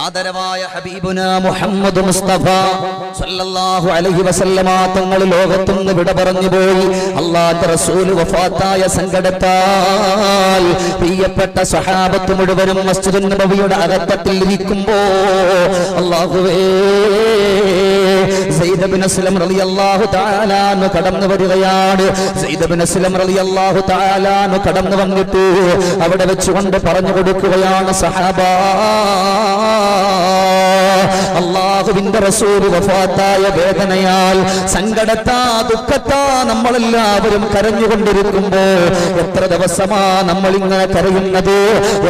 ആദരവായ ഹബീബുന മുഹമ്മദ് മുസ്തഫ സല്ലല്ലാഹു അലൈഹി വസല്ലമ തങ്ങൾ ലോകത്തുനിന്ന് വിട പറഞ്ഞു പോയി. അല്ലാഹുവിന്റെ റസൂൽ വഫാത്തായ സങ്കടത്താൽ പ്രിയപ്പെട്ട സ്വഹാബത്ത് മുഴുവനും മസ്ജിദുൻ നബവിയുടെ അകത്തട്ടിൽ ഇരിക്കുമ്പോൾ അല്ലാഹുവേ സയ്യിദ് ഇബ്നു അസ്ലം റളിയല്ലാഹു തആല അൻഹു കടന്നു വരികയാണ്. സയ്യിദ് ഇബ്നു അസ്ലം റളിയല്ലാഹു തആല അൻഹു കടന്നു വന്നിട്ട് അവിടെ വെച്ചുകൊണ്ട് പറഞ്ഞു കൊടുക്കുകയാണ്, സഹാബ, അല്ലാഹുവിന്റെ റസൂൽ വഫാത്തായ വേദനയാൽ സങ്കടത്താ ദുഃഖത്താ നമ്മളെല്ലാവരും കരഞ്ഞുകൊണ്ടിരിക്കുമ്പോ എത്ര ദിവസമാ നമ്മൾ ഇങ്ങനെ കരയുന്നത്,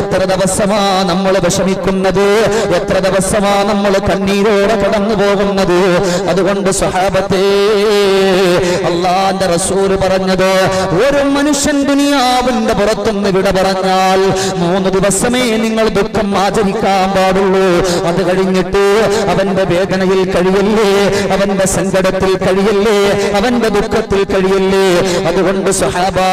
എത്ര ദിവസമാ നമ്മൾ വിഷമിക്കുന്നത്, എത്ര ദിവസമാ നമ്മൾ കണ്ണീരോടെ കടന്നു പോകുന്നത്. അതുകൊണ്ട് സ്വഹാബത്തെ, അല്ലാഹുവിന്റെ റസൂൽ പറഞ്ഞത്, ഒരു മനുഷ്യൻ ദുനിയാവിന്റെ പുറത്തുനിന്ന് വിട പറഞ്ഞാൽ 3 ദിവസമേ നിങ്ങൾ ദുഃഖം ആചരിക്കാൻ പാടുള്ളൂ. അത് കഴിഞ്ഞിട്ട് അവന്റെ വേദനയിൽ കഴിയല്ലേ, അവന്റെ സങ്കടത്തിൽ കഴിയല്ലേ, അവന്റെ ദുഃഖത്തിൽ കഴിയല്ലേ. അതുകൊണ്ട് സ്വഹാബാ,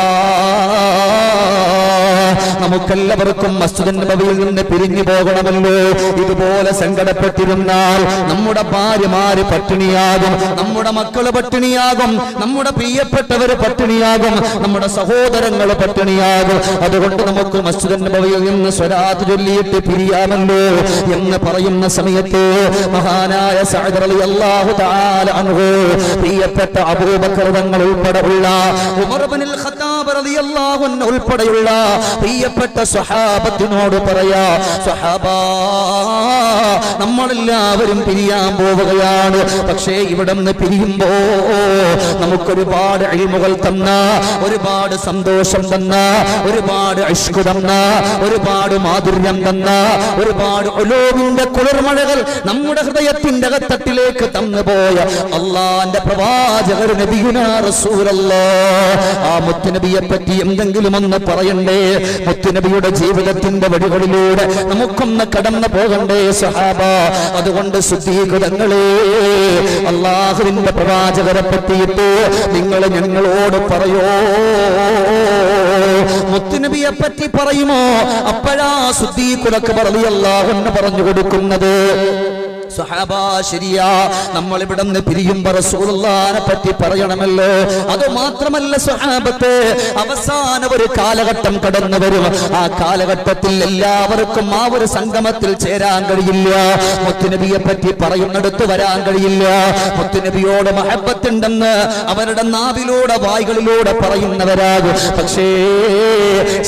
നമുക്കെല്ലാവർക്കും മസ്ജിദുൻ നബവിയിൽ നിന്ന് പിരിഞ്ഞു പോകണമല്ലോ. ഇതുപോലെ സങ്കടപ്പെട്ടിരുന്നാൽ നമ്മുടെ ഭാര്യമാര് പട്ടിണിയാകും, നമ്മുടെ മക്കള് പട്ടിണിയാകും, നമ്മുടെ പ്രിയപ്പെട്ടവര് പട്ടിണിയാകും, നമ്മുടെ സഹോദരങ്ങൾ പട്ടിണിയാകും. അതുകൊണ്ട് നമുക്ക് മസ്ജിദുൻ നബവിയിൽ നിന്ന് സ്വലാത്ത് ചൊല്ലിയിട്ട് പിരിയാമല്ലോ എന്ന് പറയുന്ന സമയത്ത് മഹാനായ സഅദ് റളിയല്ലാഹു തആല അൻഹു, പ്രിയപ്പെട്ട അബൂബക്കർ തങ്ങൾ ഉൾപ്പെടെയുള്ള, ഉമർ ഇബ്നുൽ ഖത്താബ് റളിയല്ലാഹു അൻഹു ഉൾപ്പെടെയുള്ള പ്രിയപ്പെട്ട സ്വഹാബത്തിനോട് പറയാ, സ്വഹാബാ, നമ്മളെല്ലാവരും പിരിയാൻ പോവുകയാണ്. പക്ഷേ ഇവിടെ നിന്ന് പിരിയുമ്പോ നമുക്കൊരുപാട് ഇൽമുകൾ തന്ന, ഒരുപാട് സന്തോഷം തന്ന, ഒരുപാട് ഇശ്ഖ് തന്ന, ഒരുപാട് മാധുര്യം തന്ന, ഒരുപാട് ഉലൂമിന്റെ കുളിർമഴകൾ നമ്മുടെ ഹൃദയത്തിന്റെ അകത്തട്ടിലേക്ക് തന്നുപോയ അല്ലാഹുവിന്റെ പ്രവാചകർ നബിയുനാ റസൂലല്ലാഹ്, ആ മുത്തുനബിയെ പറ്റി എന്തെങ്കിലും ഒന്ന് പറയണ്ടേ? മുത്തുനബിയുടെ ജീവിതത്തിന്റെ വഴികളിലൂടെ നമുക്കൊന്ന് കടന്നു പോകണ്ടേ സഹാബ? അതുകൊണ്ട് സുദ്ദീഖുതങ്ങളെ, അല്ലാഹുവിന്റെ പ്രവാചകരെ പറ്റിയിട്ട് നിങ്ങൾ ഞങ്ങളോട് പറയോ? മുത്തുനബിയെ പറ്റി പറയുമോ? അപ്പോഴാ സുദ്ദീഖുൽ അക്ബർ റളിയല്ലാഹു അൻഹു പറഞ്ഞു കൊടുക്കുന്നത്, സ്വഹാബാ, ശരിയാ, നമ്മൾ ഇവിടെ നിന്ന് പിരിയുമ്പോ റസൂലുള്ളാഹിനെ പറ്റി പറയണമല്ലോ. അത് മാത്രമല്ല സ്വഹാബത്തെ, അവസാന ഒരു കാലഘട്ടം കടന്നു വരും. ആ കാലഘട്ടത്തിൽ എല്ലാവർക്കും ആ ഒരു സംഗമത്തിൽ ചേരാൻ കഴിയില്ല. മുത്തുനബിയെ പറ്റി പറയുന്നിടത്ത് വരാൻ കഴിയില്ല. മുത്തുനബിയോട് മഹബത്തുണ്ടെന്ന് അവരുടെ നാവിലൂടെ വായ്കളിലൂടെ പറയുന്നവരാകും. പക്ഷേ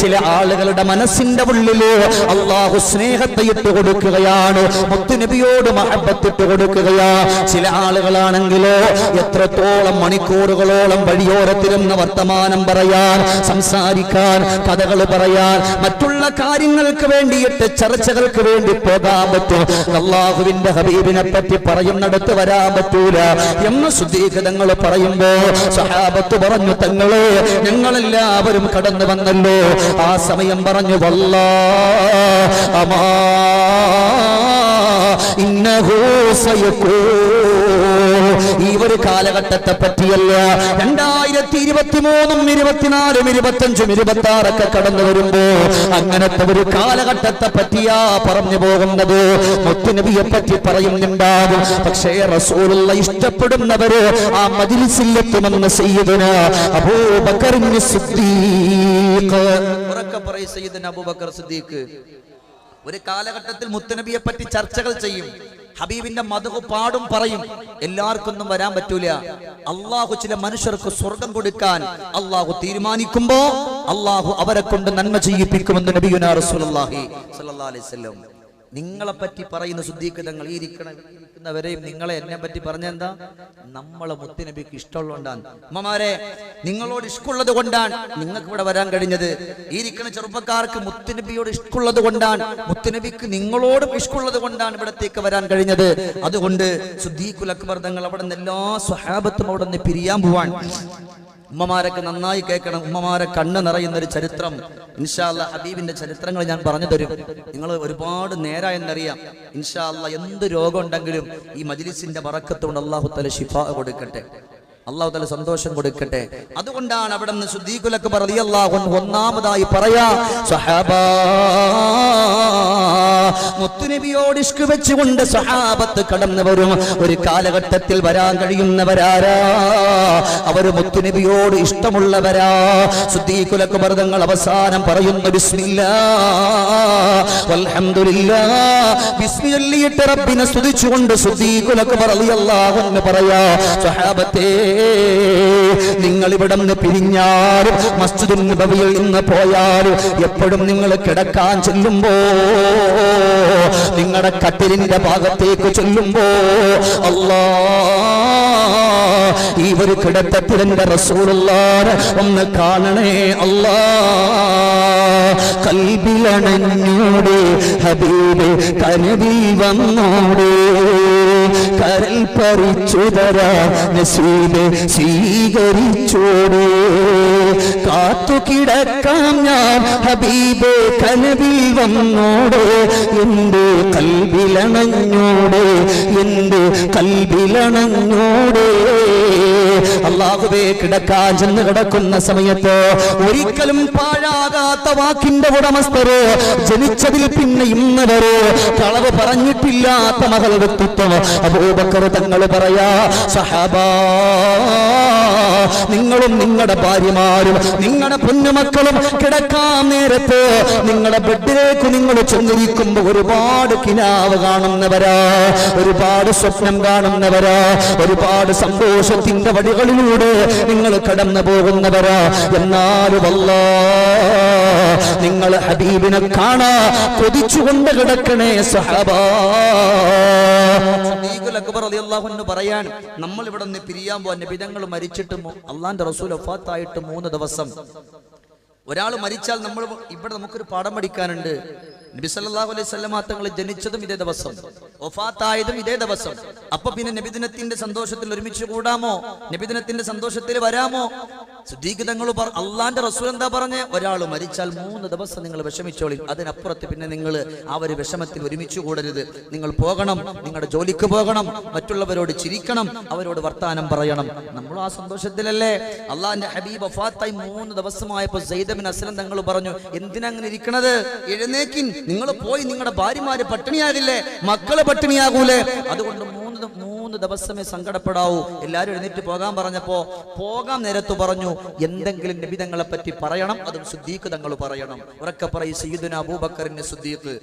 ചില ആളുകളുടെ മനസ്സിന്റെ ഉള്ളില് അല്ലാഹു സ്നേഹത്തെ ഇട്ട് കൊടുക്കുകയാണ്, മുത്തുനബിയോട് മഹബത്തിട്ട് കൊടുക്കുകയാ. ചില ആളുകളാണെങ്കിലോ എത്രത്തോളം മണിക്കൂറുകളോളം വഴിയോരത്തിരുന്ന് വർത്തമാനം പറയാൻ, സംസാരിക്കാൻ, കഥകൾ പറയാൻ, മറ്റുള്ള കാര്യങ്ങൾക്ക് വേണ്ടിയിട്ട് ചർച്ചകൾക്ക് വേണ്ടി പോകാൻ പറ്റും. അല്ലാഹുവിന്റെ ഹബീബിനെ പറ്റി പറയുന്നിടത്ത് വരാൻ പറ്റൂല എന്ന് സുദ്ദീഖുതങ്ങൾ പറയുമ്പോ സ്വഹാബത്ത് പറഞ്ഞു, തങ്ങളെ, ഞങ്ങളെല്ലാവരും കടന്നു വന്നല്ലോ. ആ സമയം പറഞ്ഞു, വല്ലാഹ് അമാ ഇന്നഹു സയഖൂൻ, ഈ ഒരു കാലഘട്ടത്തെ പറ്റിയല്ല. 2023, 24, 25, 26 ഒക്കെ കടന്നു വരുമ്പോ അങ്ങനത്തെ ഒരു കാലഘട്ടത്തെ പറ്റിയാ പറഞ്ഞു പോകുന്നത്. മുത്തുനബിയെ പറ്റി പറയുന്നുണ്ടാകും. പക്ഷേ റസൂലുള്ള ഇഷ്ടപ്പെടുന്നവര് ആ മജ്ലിസിലെത്തുമെന്ന് സയ്യിദുനാ അബൂബക്കർ സിദ്ദീഖ്, ഉറക്കെ പറയും, സയ്യിദുനാ അബൂബക്കർ സിദ്ദീഖ് ഒരു കാലഘട്ടത്തിൽ മുത്തുനബിയെ പറ്റി ചർച്ചകൾ ചെയ്യും, ഹബീബിന്റെ മദ്ഹ് പാടും, പറയും. എല്ലാവർക്കൊന്നും വരാൻ പറ്റൂല. അള്ളാഹു ചില മനുഷ്യർക്ക് സ്വർഗം കൊടുക്കാൻ അള്ളാഹു തീരുമാനിക്കുമ്പോ അള്ളാഹു അവരെ കൊണ്ട് നന്മ ചെയ്യിപ്പിക്കുമെന്ന് നബിയുനാ റസൂലുള്ളാഹി സ്വല്ലല്ലാഹു അലൈഹി വസല്ലം. നിങ്ങളെ പറ്റി പറയുന്ന സുദ്ദീഖുതങ്ങൾ, ഈ ഇരിക്കുന്നവരെയും നിങ്ങളെ എന്നെ പറ്റി പറഞ്ഞെന്താ? നമ്മളെ മുത്തുനബിക്ക് ഇഷ്ടമുള്ളതുകൊണ്ടാണ്. അമ്മമാരെ, നിങ്ങളോട് ഇഷ്ടമുള്ളത് കൊണ്ടാണ് നിങ്ങൾക്ക് ഇവിടെ വരാൻ കഴിഞ്ഞത്. ഈ ഇരിക്കുന്ന ചെറുപ്പക്കാർക്ക് മുത്തുനബിയോട് ഇഷ്ടമുള്ളത് കൊണ്ടാണ്, മുത്തുനബിക്ക് നിങ്ങളോടും ഇഷ്ടമുള്ളത് കൊണ്ടാണ് ഇവിടത്തേക്ക് വരാൻ കഴിഞ്ഞത്. അതുകൊണ്ട് സുദ്ദീഖുൽ അക്ബർ തങ്ങൾ അവിടെ നിന്ന് എല്ലാ സ്വഹാബത്തും അവിടെ നിന്ന് പിരിയാൻ പോവാൻ. ഉമ്മമാരൊക്കെ നന്നായി കേൾക്കണം. ഉമ്മമാരെ കണ്ണ് നിറയുന്ന ഒരു ചരിത്രം ഇൻഷാ അല്ലാഹ്, ഹബീബിന്റെ ചരിത്രങ്ങൾ ഞാൻ പറഞ്ഞു തരും. നിങ്ങൾ ഒരുപാട് നേരായെന്നറിയാം. ഇൻഷാ അല്ലാഹ് എന്ത് രോഗം ഉണ്ടെങ്കിലും ഈ മജ്ലിസിന്റെ ബറക്കത്ത് കൊണ്ട് അല്ലാഹു തആല ശിഫാ കൊടുക്കട്ടെ. അല്ലാഹു തആല സന്തോഷം കൊടുക്കട്ടെ. അതുകൊണ്ടാണ് അവിടെ നിന്ന് സിദ്ദീഖുൽ അക്ബർ റളിയല്ലാഹു അൻഹു ഒന്നാമതായി പറയാ, സ്വഹാബാ, മുത്തുനബിയോട് ഇഷ്ക് വെച്ചുകൊണ്ട് സ്വഹാബത്ത് കടന്നു വരും. ഒരു കാലഘട്ടത്തിൽ വരാൻ കഴിയുന്നവരാരാ? അവർ മുത്തുനബിയോട് ഇഷ്ടമുള്ളവരാ. സിദ്ദീഖുൽ അക്ബർ തങ്ങൾ അവസാനം പറയുന്നു, ബിസ്മില്ലാഹ് വൽഹംദുലില്ലാഹ്, ബിസ്മില്ലാഹിട്ട് റബ്ബിനെ സ്തുതിച്ചുകൊണ്ട് സിദ്ദീഖുൽ അക്ബർ റളിയല്ലാഹു അൻഹു പറയാ, സ്വഹാബത്തേ, നിങ്ങൾ ഇവിടെ നിന്ന് പിരിഞ്ഞാലും മസ്ജിദുൻ നബവിയിൽ നിന്ന് പോയാലും എപ്പോഴും നിങ്ങൾ കിടക്കാൻ ചെല്ലുമ്പോ, നിങ്ങളുടെ കട്ടിലിന്റെ ഭാഗത്തേക്ക് ചെല്ലുമ്പോ, അല്ലാഹ്, ഈ ഒരു കിടത്തത്തിൽ എന്റെ റസൂലുള്ളാഹിനെ ഒന്ന് കാണണേ അല്ലാഹ്. കൽബിലണഞ്ഞൂടെ ഹബീബ് കനവിൽ വന്നോടെ, കരൽ പറിച്ചുതരാ നസീബ് സ്വീകരിച്ചോടെ, കാത്തു കിടക്കാം ഞാൻ ഹബീബ് കനവിൽ വന്നോടെ, എന്റെ കൽബിലണഞ്ഞോടെ, എന്റെ കൽബിലണഞ്ഞോടെ. അല്ലാഹുവേ, കിടക്കാൻ ചെന്ന് കിടക്കുന്ന സമയത്ത് ഒരിക്കലും പാഴാകാത്ത വാക്കിന്റെ ഉടമസ്ഥരോ, ജനിച്ചതിൽ പിന്നെ ഇന്ന് വരെ കളവ് പറഞ്ഞിട്ടില്ലാത്ത മകൾ വ്യക്തിത്വം അബൂബക്കർ തങ്ങൾ പറയാ, സഹാബാ, നിങ്ങളും നിങ്ങളുടെ ഭാര്യമാരും നിങ്ങളുടെ പൊന്നുമക്കളും കിടക്കാൻ നേരത്ത് നിങ്ങളുടെ ബെഡിലേക്ക് നിങ്ങൾ ചെന്നിരിക്കുമ്പോൾ ഒരുപാട് കിനാവ് കാണുന്നവരാ, ഒരുപാട് സ്വപ്നം കാണുന്നവരാ, ഒരുപാട് സന്തോഷത്തിന്റെ വഴികളിലൂടെ നിങ്ങൾ കടന്നു പോകുന്നവരാ. എന്നാലും അല്ലാഹ്, നിങ്ങൾ ഹബീബിനെ കാണാ കൊതിച്ചുകൊണ്ട് കിടക്കണേ സഹാബാ. സിദ്ദീഖുൽ അക്ബർ റളിയല്ലാഹു അൻഹു പറയാൻ, നമ്മൾ ഇവിടെ നിന്ന് പിരിയാൻ പോവാൻ, നബി തങ്ങൾ മരിച്ചിട്ട് അള്ളാന്റെ റസൂൽ വഫാത്തായിട്ട് 3 ദിവസം. ഒരാൾ മരിച്ചാൽ നമ്മൾ ഇവിടെ നമുക്കൊരു പാഠം പഠിക്കാനുണ്ട്. നബി സല്ലല്ലാഹു അലൈഹി വസല്ലം തങ്ങൾ ജനിച്ചതും ഇതേ ദിവസം, വഫാത്തായതും ഇതേ ദിവസം. അപ്പൊ പിന്നെ നബിദിനത്തിന്റെ സന്തോഷത്തിൽ ഒരുമിച്ച് കൂടാമോ? നബിദിനത്തിന്റെ സന്തോഷത്തിൽ വരാമോ? സിദ്ദീഖ് തങ്ങൾ അള്ളാന്റെ റസൂൽ എന്താ പറഞ്ഞേ? ഒരാൾ മരിച്ചാൽ 3 ദിവസം നിങ്ങൾ വിഷമിച്ചോളി, അതിനപ്പുറത്ത് പിന്നെ നിങ്ങൾ ആ ഒരു വിഷമത്തിൽ ഒരുമിച്ച് കൂടരുത്. നിങ്ങൾ പോകണം, നിങ്ങളുടെ ജോലിക്ക് പോകണം, മറ്റുള്ളവരോട് ചിരിക്കണം, അവരോട് വർത്താനം പറയണം. നമ്മൾ ആ സന്തോഷത്തിലല്ലേ? അള്ളാന്റെ ഹബീബ് വഫാത്തായി 3 ദിവസമായപ്പോ സെയ്ദ് ബിൻ അസ്ലം തങ്ങൾ പറഞ്ഞു, എന്തിനാ അങ്ങനെ ഇരിക്കണത്? എഴുന്നേക്കിൻ, നിങ്ങൾ പോയി നിങ്ങളുടെ ഭാര്യമാര് പട്ടിണിയാകില്ലേ, മക്കള് പട്ടിണിയാകൂലേ? അതുകൊണ്ട് 3 ദിവസമേ സങ്കടപ്പെടാവൂ. എല്ലാവരും എഴുന്നേറ്റ് പോകാൻ പറഞ്ഞപ്പോ പോകാൻ നേരത്ത് പറഞ്ഞു, എന്തെങ്കിലും നബി തങ്ങളെ പറ്റി പറയണം, അതും സിദ്ദീഖ് തങ്ങൾ പറയണം. ഉറക്കെ പറയും, സയ്യിദുനാ അബൂബക്കറിന്റെ സിദ്ദീഖ്.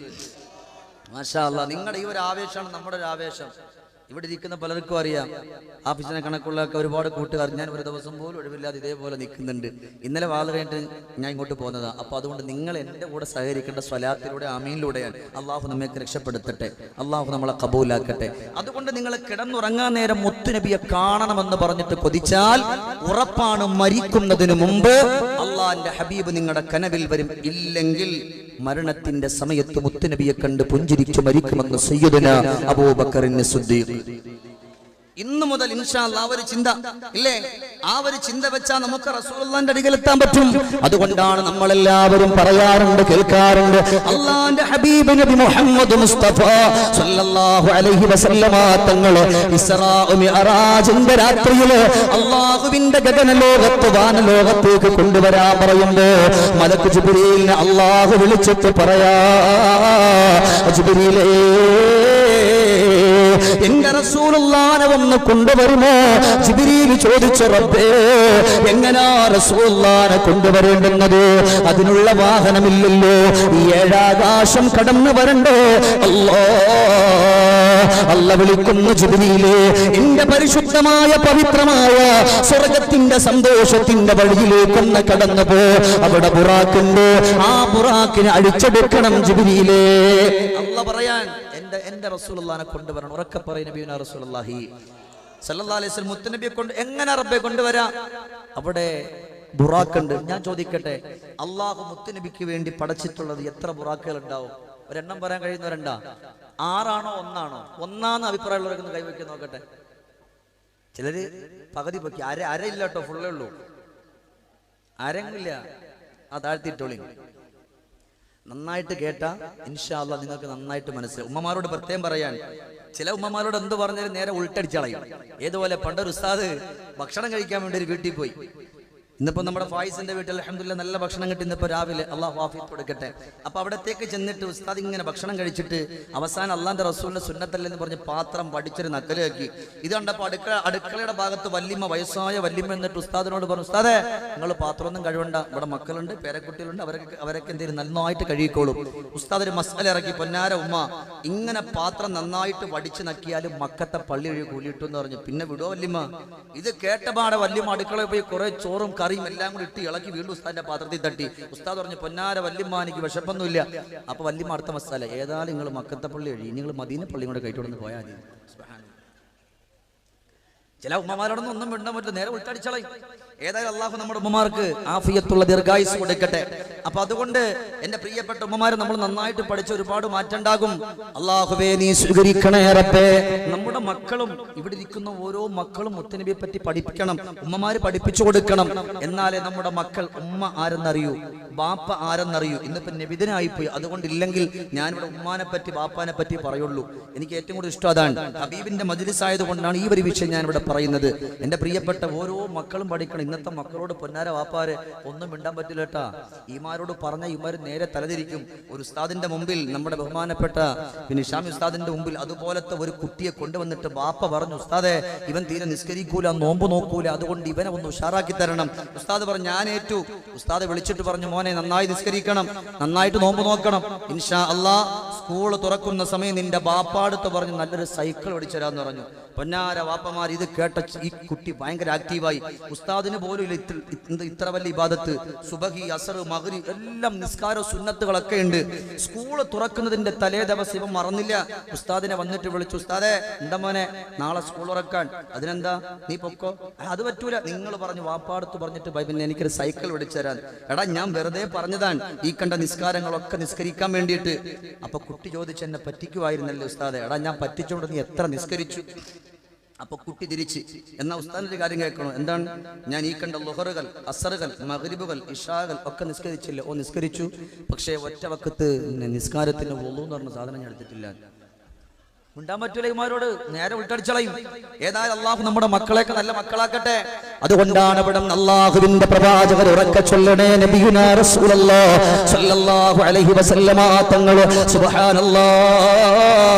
മാഷാ അല്ലാഹ്, നിങ്ങളുടെ ഈ ഒരു ആവേശമാണ് നമ്മുടെ ഒരു ആവേശം. ഇവിടെ ഇരിക്കുന്ന പലർക്കും അറിയാം, ആഫീസിനെ കണക്കുള്ള ഒരുപാട് കൂട്ടുകാർ, ഞാൻ ഒരു ദിവസം പോലും ഒഴിവില്ലാതെ ഇതേപോലെ നിൽക്കുന്നുണ്ട്. ഇന്നലെ വാള് കഴിഞ്ഞിട്ട് ഞാൻ ഇങ്ങോട്ട് പോകുന്നതാണ്. അപ്പൊ അതുകൊണ്ട് നിങ്ങൾ എൻ്റെ കൂടെ സഹകരിക്കേണ്ട സ്വലാത്തിലൂടെ ആമീനിലൂടെയാണ്. അള്ളാഹു നമ്മൾക്ക് രക്ഷപ്പെടുത്തട്ടെ, അള്ളാഹു നമ്മളെ കബൂലാക്കട്ടെ. അതുകൊണ്ട് നിങ്ങൾ കിടന്നുറങ്ങാൻ നേരം മുത്തുനബിയെ കാണണമെന്ന് പറഞ്ഞിട്ട് കൊതിച്ചാൽ ഉറപ്പാണ് മരിക്കുന്നതിന് മുമ്പ് അള്ളാഹിന്റെ ഹബീബ് നിങ്ങളുടെ കനവിൽ വരും. ഇല്ലെങ്കിൽ മരണത്തിന്റെ സമയത്ത് മുത്തുനബിയെ കണ്ട് പുഞ്ചിരിച്ചു മരിക്കുമെന്ന് സയ്യിദുനാ അബൂബക്കറിന് സിദ്ദീഖ്. ഇന്നു മുതൽ ഇൻഷാ അല്ലാഹ് ആ ഒരു ചിന്ത ഇല്ലേ, ആ ഒരു ചിന്ത വെച്ചാൽ നമുക്ക് റസൂലുള്ളാഹിന്റെ അരികിലെത്താൻ പറ്റും. അതുകൊണ്ടാണ് നമ്മളെല്ലാവരും പറയാറുണ്ട്, കേൾക്കാറുണ്ട്, അല്ലാഹുവിന്റെ ഹബീബ് നബി മുഹമ്മദ് മുസ്തഫ സല്ലല്ലാഹു അലൈഹി വസല്ലമ തങ്ങൾ ഇസ്റാ മിഅറാജിന്റെ രാത്രിയിൽ അല്ലാഹുവിന്റെ ഗഗനലോകത്ത് വാനലോകത്തേക്ക് കൊണ്ടുവരാൻ പറയുമ്പോൾ മലക്ക് ജിബ്രീലിനെ അല്ലാഹു വിളിച്ചിട്ട് പറയാ, ജിബ്രീലേ, എന്റെ റസൂലുള്ളാഹിനെ ഒന്ന് കൊണ്ടുവരുമോ? ജിബ്രീൽ ചോദിച്ചു, റബ്ബേ, എങ്ങനാ റസൂലുള്ളാഹിനെ കൊണ്ടുവരേണ്ടുന്നത്? അതിനുള്ള വാഹനമില്ലല്ലോ, ഈ 7 ആകാശം കടന്നു വരണ്ടേ? അല്ലാഹ് വിളിക്കുന്നു, ജിബ്രീലേ, എന്റെ പരിശുദ്ധമായ പവിത്രമായ സ്വർഗത്തിന്റെ സന്തോഷത്തിന്റെ വഴിയിലേക്കൊന്ന് കടന്നു പോ. അവിടെ ബുറാക്കുണ്ട്, ആ ബുറാക്കിനെ അഴിച്ചെടുക്കണം ജിബ്രീലേ. അല്ലാഹ് പറയാൻ, എന്റെ റസൂലുള്ളാഹിനെ കൊണ്ടുവരണം. ഉറക്കെ പറയും, നബിയുനാ റസൂലുള്ളാഹി സല്ലല്ലാഹു അലൈഹി വസല്ലം മുത്തുനബിയെ കൊണ്ട് എങ്ങനെ റബ്ബെ കൊണ്ടുവരാ? അവിടെ ബുറാക്കുണ്ട്. ഞാൻ ചോദിക്കട്ടെ, അള്ളാഹു മുത്തുനബിക്ക് വേണ്ടി പടച്ചിട്ടുള്ളത് എത്ര ബുറാക്കുകൾ ഉണ്ടാവും? ഒരെണ്ണം പറയാൻ കഴിയുന്നവരുണ്ടാ? 6 ആണോ 1 ആണോ? 1 ആണെന്ന് അഭിപ്രായമുള്ളവരൊന്ന് കൈവയ്ക്കാൻ നോക്കട്ടെ. ചിലര് പകുതി പൊക്കി, അരയില്ല കേട്ടോ, ഫുള്ളേ ഉള്ളൂ. അരങ്ങില്ല, ആ താഴ്ത്തിയിട്ടോളി. നന്നായിട്ട് കേട്ടാ ഇൻഷാ അല്ലാഹ് നിങ്ങൾക്ക് നന്നായിട്ട് മനസ്സിലാവും. ഉമ്മമാരോട് പ്രത്യേകം പറയാൻ, ചില ഉമ്മമാരോട് എന്ത് പറഞ്ഞാലും നേരെ ഉൾട്ടടിച്ചളയും. ഏതുപോലെ പണ്ടൊരു ഉസ്താദ് ഭക്ഷണം കഴിക്കാൻ വേണ്ടി ഒരു വീട്ടിൽ പോയി. ഇന്നിപ്പോ നമ്മുടെ ഫായിസിന്റെ വീട്ടിൽ അൽഹംദുലില്ലാ നല്ല ഭക്ഷണം കിട്ടി. ഇന്നിപ്പോ രാവിലെ അള്ളാഹു ആഫിയത്ത് കൊടുക്കട്ടെ. അപ്പൊ അവിടത്തേക്ക് ചെന്നിട്ട് ഉസ്താദ് ഇങ്ങനെ ഭക്ഷണം കഴിച്ചിട്ട് അവസാനം അള്ളാന്റെ റസൂലിന്റെ സുന്നത്തല്ലെന്ന് പറഞ്ഞ് പാത്രം വടിച്ചൊരു നക്കലാക്കി. ഇത് കണ്ടപ്പോ അടുക്കളയുടെ ഭാഗത്ത് വല്യമ്മ, വയസ്സായ വല്യമ്മ എന്നിട്ട് ഉസ്താദിനോട് പറഞ്ഞു, ഉസ്താദേ നിങ്ങൾ പാത്രമൊന്നും കഴിവണ്ട, ഇവിടെ മക്കളുണ്ട്, പേരക്കുട്ടികളുണ്ട്, അവരൊക്കെ എന്തെങ്കിലും നന്നായിട്ട് കഴിയിക്കോളും. ഉസ്താദ് ഒരു മസാല ഇറക്കി, പൊന്നാര ഉമ്മ ഇങ്ങനെ പാത്രം നന്നായിട്ട് വടിച്ച് നക്കിയാലും മക്കത്തെ പള്ളി ഒഴി കൂലിയിട്ടു എന്ന് പറഞ്ഞു. പിന്നെ വിടുവോ വല്യമ്മ? ഇത് കേട്ടപാടെ വല്യമ്മ അടുക്കളയിൽ പോയി കുറെ ചോറും കറിയും എല്ലാം കൂടി ഇട്ട് ഇളക്കി വീണ്ടും ഉസ്താദിന്റെ പാത്രത്തിൽ തട്ടി. ഉസ്താദ് പറഞ്ഞു, പൊന്നാര വല്യമ്മ എനിക്ക് വിശപ്പൊന്നുമില്ല. അപ്പൊ വല്യമ്മ അടുത്ത മസാല, ഏതായാലും നിങ്ങൾ മക്കത്തെ പള്ളി ഒഴി, നിങ്ങൾ മദീന പള്ളി കൂടെ കയറ്റി പോയാൽ മതി. ചില ഉമ്മമാരോടൊന്നും ഒന്നും മിണ്ടാൻ പറ്റില്ല, നേരെ ഉൾട്ടടിച്ചളയും. ഏതായാലും അള്ളാഹു നമ്മുടെ ഉമ്മമാർക്ക് ആഫിയത്തുള്ള ദീർഘായുസ് കൊടുക്കട്ടെ. അപ്പൊ അതുകൊണ്ട് എന്റെ പ്രിയപ്പെട്ട ഉമ്മമാരെ നമ്മൾ നന്നായിട്ട് പഠിച്ച് ഒരുപാട് മാറ്റണ്ടാകും. അള്ളാഹുവേ നീ സ്വീകരിക്കണേ റബ്ബേ. നമ്മുടെ മക്കളും ഇവിടെ ഇരിക്കുന്ന ഓരോ മക്കളും മുത്തനബിയെ പറ്റി പഠിപ്പിക്കണം, ഉമ്മമാര് പഠിപ്പിച്ചു കൊടുക്കണം. എന്നാലേ നമ്മുടെ മക്കൾ ഉമ്മ ആരെന്നറിയൂ, ബാപ്പ ആരെന്നറിയൂ. ഇന്നിപ്പോ നബിദിനായിപ്പോയി, അതുകൊണ്ടില്ലെങ്കിൽ ഞാനിവിടെ ഉമ്മാനെ പറ്റി ബാപ്പാനെ പറ്റി പറയുള്ളൂ. എനിക്ക് ഏറ്റവും കൂടുതൽ ഇഷ്ടം അതാണ്. ഹബീബിന്റെ മജ്ലിസ് ആയതുകൊണ്ടാണ് ഈ ഒരു വിഷയം ഞാൻ ഇവിടെ പറയുന്നത്. എന്റെ പ്രിയപ്പെട്ട ഓരോ മക്കളും പഠിക്കണം. ഇന്നത്തെ മക്കളോട് പൊന്നാര വാപ്പാരെ ഒന്നും മിണ്ടാൻ പറ്റില്ല കേട്ടാ. ഈമാരോട് പറഞ്ഞ ഇമാര് നേരെ തലതിരിക്കും. ഒരു ഉസ്താദിന്റെ മുമ്പിൽ, നമ്മുടെ ബഹുമാനപ്പെട്ട പിന്നെ ഷാമി ഉസ്താദിന്റെ മുമ്പിൽ അതുപോലത്തെ ഒരു കുട്ടിയെ കൊണ്ടുവന്നിട്ട് ബാപ്പ പറഞ്ഞു, ഉസ്താദെ ഇവൻ തീരെ നിസ്കരിക്കൂല, നോമ്പ് നോക്കൂല, അതുകൊണ്ട് ഇവനെ ഒന്ന് ഉഷാറാക്കി തരണം. ഉസ്താദ് പറഞ്ഞു, ഞാൻ ഏറ്റു. ഉസ്താദ് വിളിച്ചിട്ട് പറഞ്ഞു, മോനെ നന്നായി നിസ്കരിക്കണം, നന്നായിട്ട് നോമ്പ് നോക്കണം, ഇൻഷാ അല്ലാഹ് സ്കൂൾ തുറക്കുന്ന സമയം നിന്റെ ബാപ്പാടുത്ത് പറഞ്ഞു നല്ലൊരു സൈക്കിൾ ഓടിച്ചരാന്ന് പറഞ്ഞു. പൊന്നാര വാപ്പമാർ ഇത് കേട്ട ഈ കുട്ടി ഭയങ്കര ആക്റ്റീവായി. ഉസ്താദിന് പോലും ഇത്ര വലിയ ഇബാദത്ത്, സുബഹി, അസർ, മഗ്രിബ് എല്ലാം നിസ്കാര സുന്നത്തുകളൊക്കെ ഉണ്ട്. സ്കൂൾ തുറക്കുന്നതിന്റെ തലേ ദിവസം ഇവൻ മറന്നില്ല. ഉസ്താദിനെ വന്നിട്ട് വിളിച്ചു, ഉസ്താദേ എന്താ മോനെ നാളെ സ്കൂൾ തുറക്കാൻ, അതിനെന്താ നീ പൊക്കോ? അത് പറ്റൂല, നിങ്ങൾ പറഞ്ഞു വാപ്പാടത്ത് പറഞ്ഞിട്ട് പിന്നെ എനിക്കൊരു സൈക്കിൾ മേടിച്ചു തരാൻ. എടാ ഞാൻ വെറുതെ പറഞ്ഞതാണ്, ഈ കണ്ട നിസ്കാരങ്ങളൊക്കെ നിസ്കരിക്കാൻ വേണ്ടിയിട്ട്. അപ്പൊ കുട്ടി ചോദിച്ച്, എന്നെ പറ്റിക്കുമായിരുന്നല്ലേ ഉസ്താദെ? എടാ ഞാൻ പറ്റിച്ചോണ്ട് നീ എത്ര നിസ്കരിച്ചു? അപ്പൊ കുട്ടി തിരിച്ച്, എന്നാ ഉസ്താദിന്റെ കാര്യം കേൾക്കണോ? എന്താണ്? ഞാൻ ഈ കണ്ട ളുഹറുകൾ, അസറുകൾ, മഗ്രിബുകൾ, ഇഷാകൾ ഒക്കെ നിസ്കരിച്ചില്ല. ഓ നിസ്കരിച്ചു, പക്ഷേ ഒറ്റ വക്കത്ത് നിസ്കാരത്തിന് വുളു എന്ന് പറഞ്ഞ സാധനം ഞാൻ എടുത്തിട്ടില്ല. ഉണ്ടാൻ പറ്റൂല ഇമാരോട്, നേരെ ഉൾട്ടടിച്ചളയും. ഏതായാലും അള്ളാഹു നമ്മുടെ മക്കളെയൊക്കെ നല്ല മക്കളാക്കട്ടെ. അതുകൊണ്ടാണ് ഇവിടെ അള്ളാഹുവിന്റെ പ്രവാചകർ ഉറക്കെ ചൊല്ലണേ, നബിയുനാ റസൂലുള്ളാഹി സ്വല്ലല്ലാഹു അലൈഹി വസല്ലമ തങ്ങൾ സുബ്ഹാനല്ലാഹ്.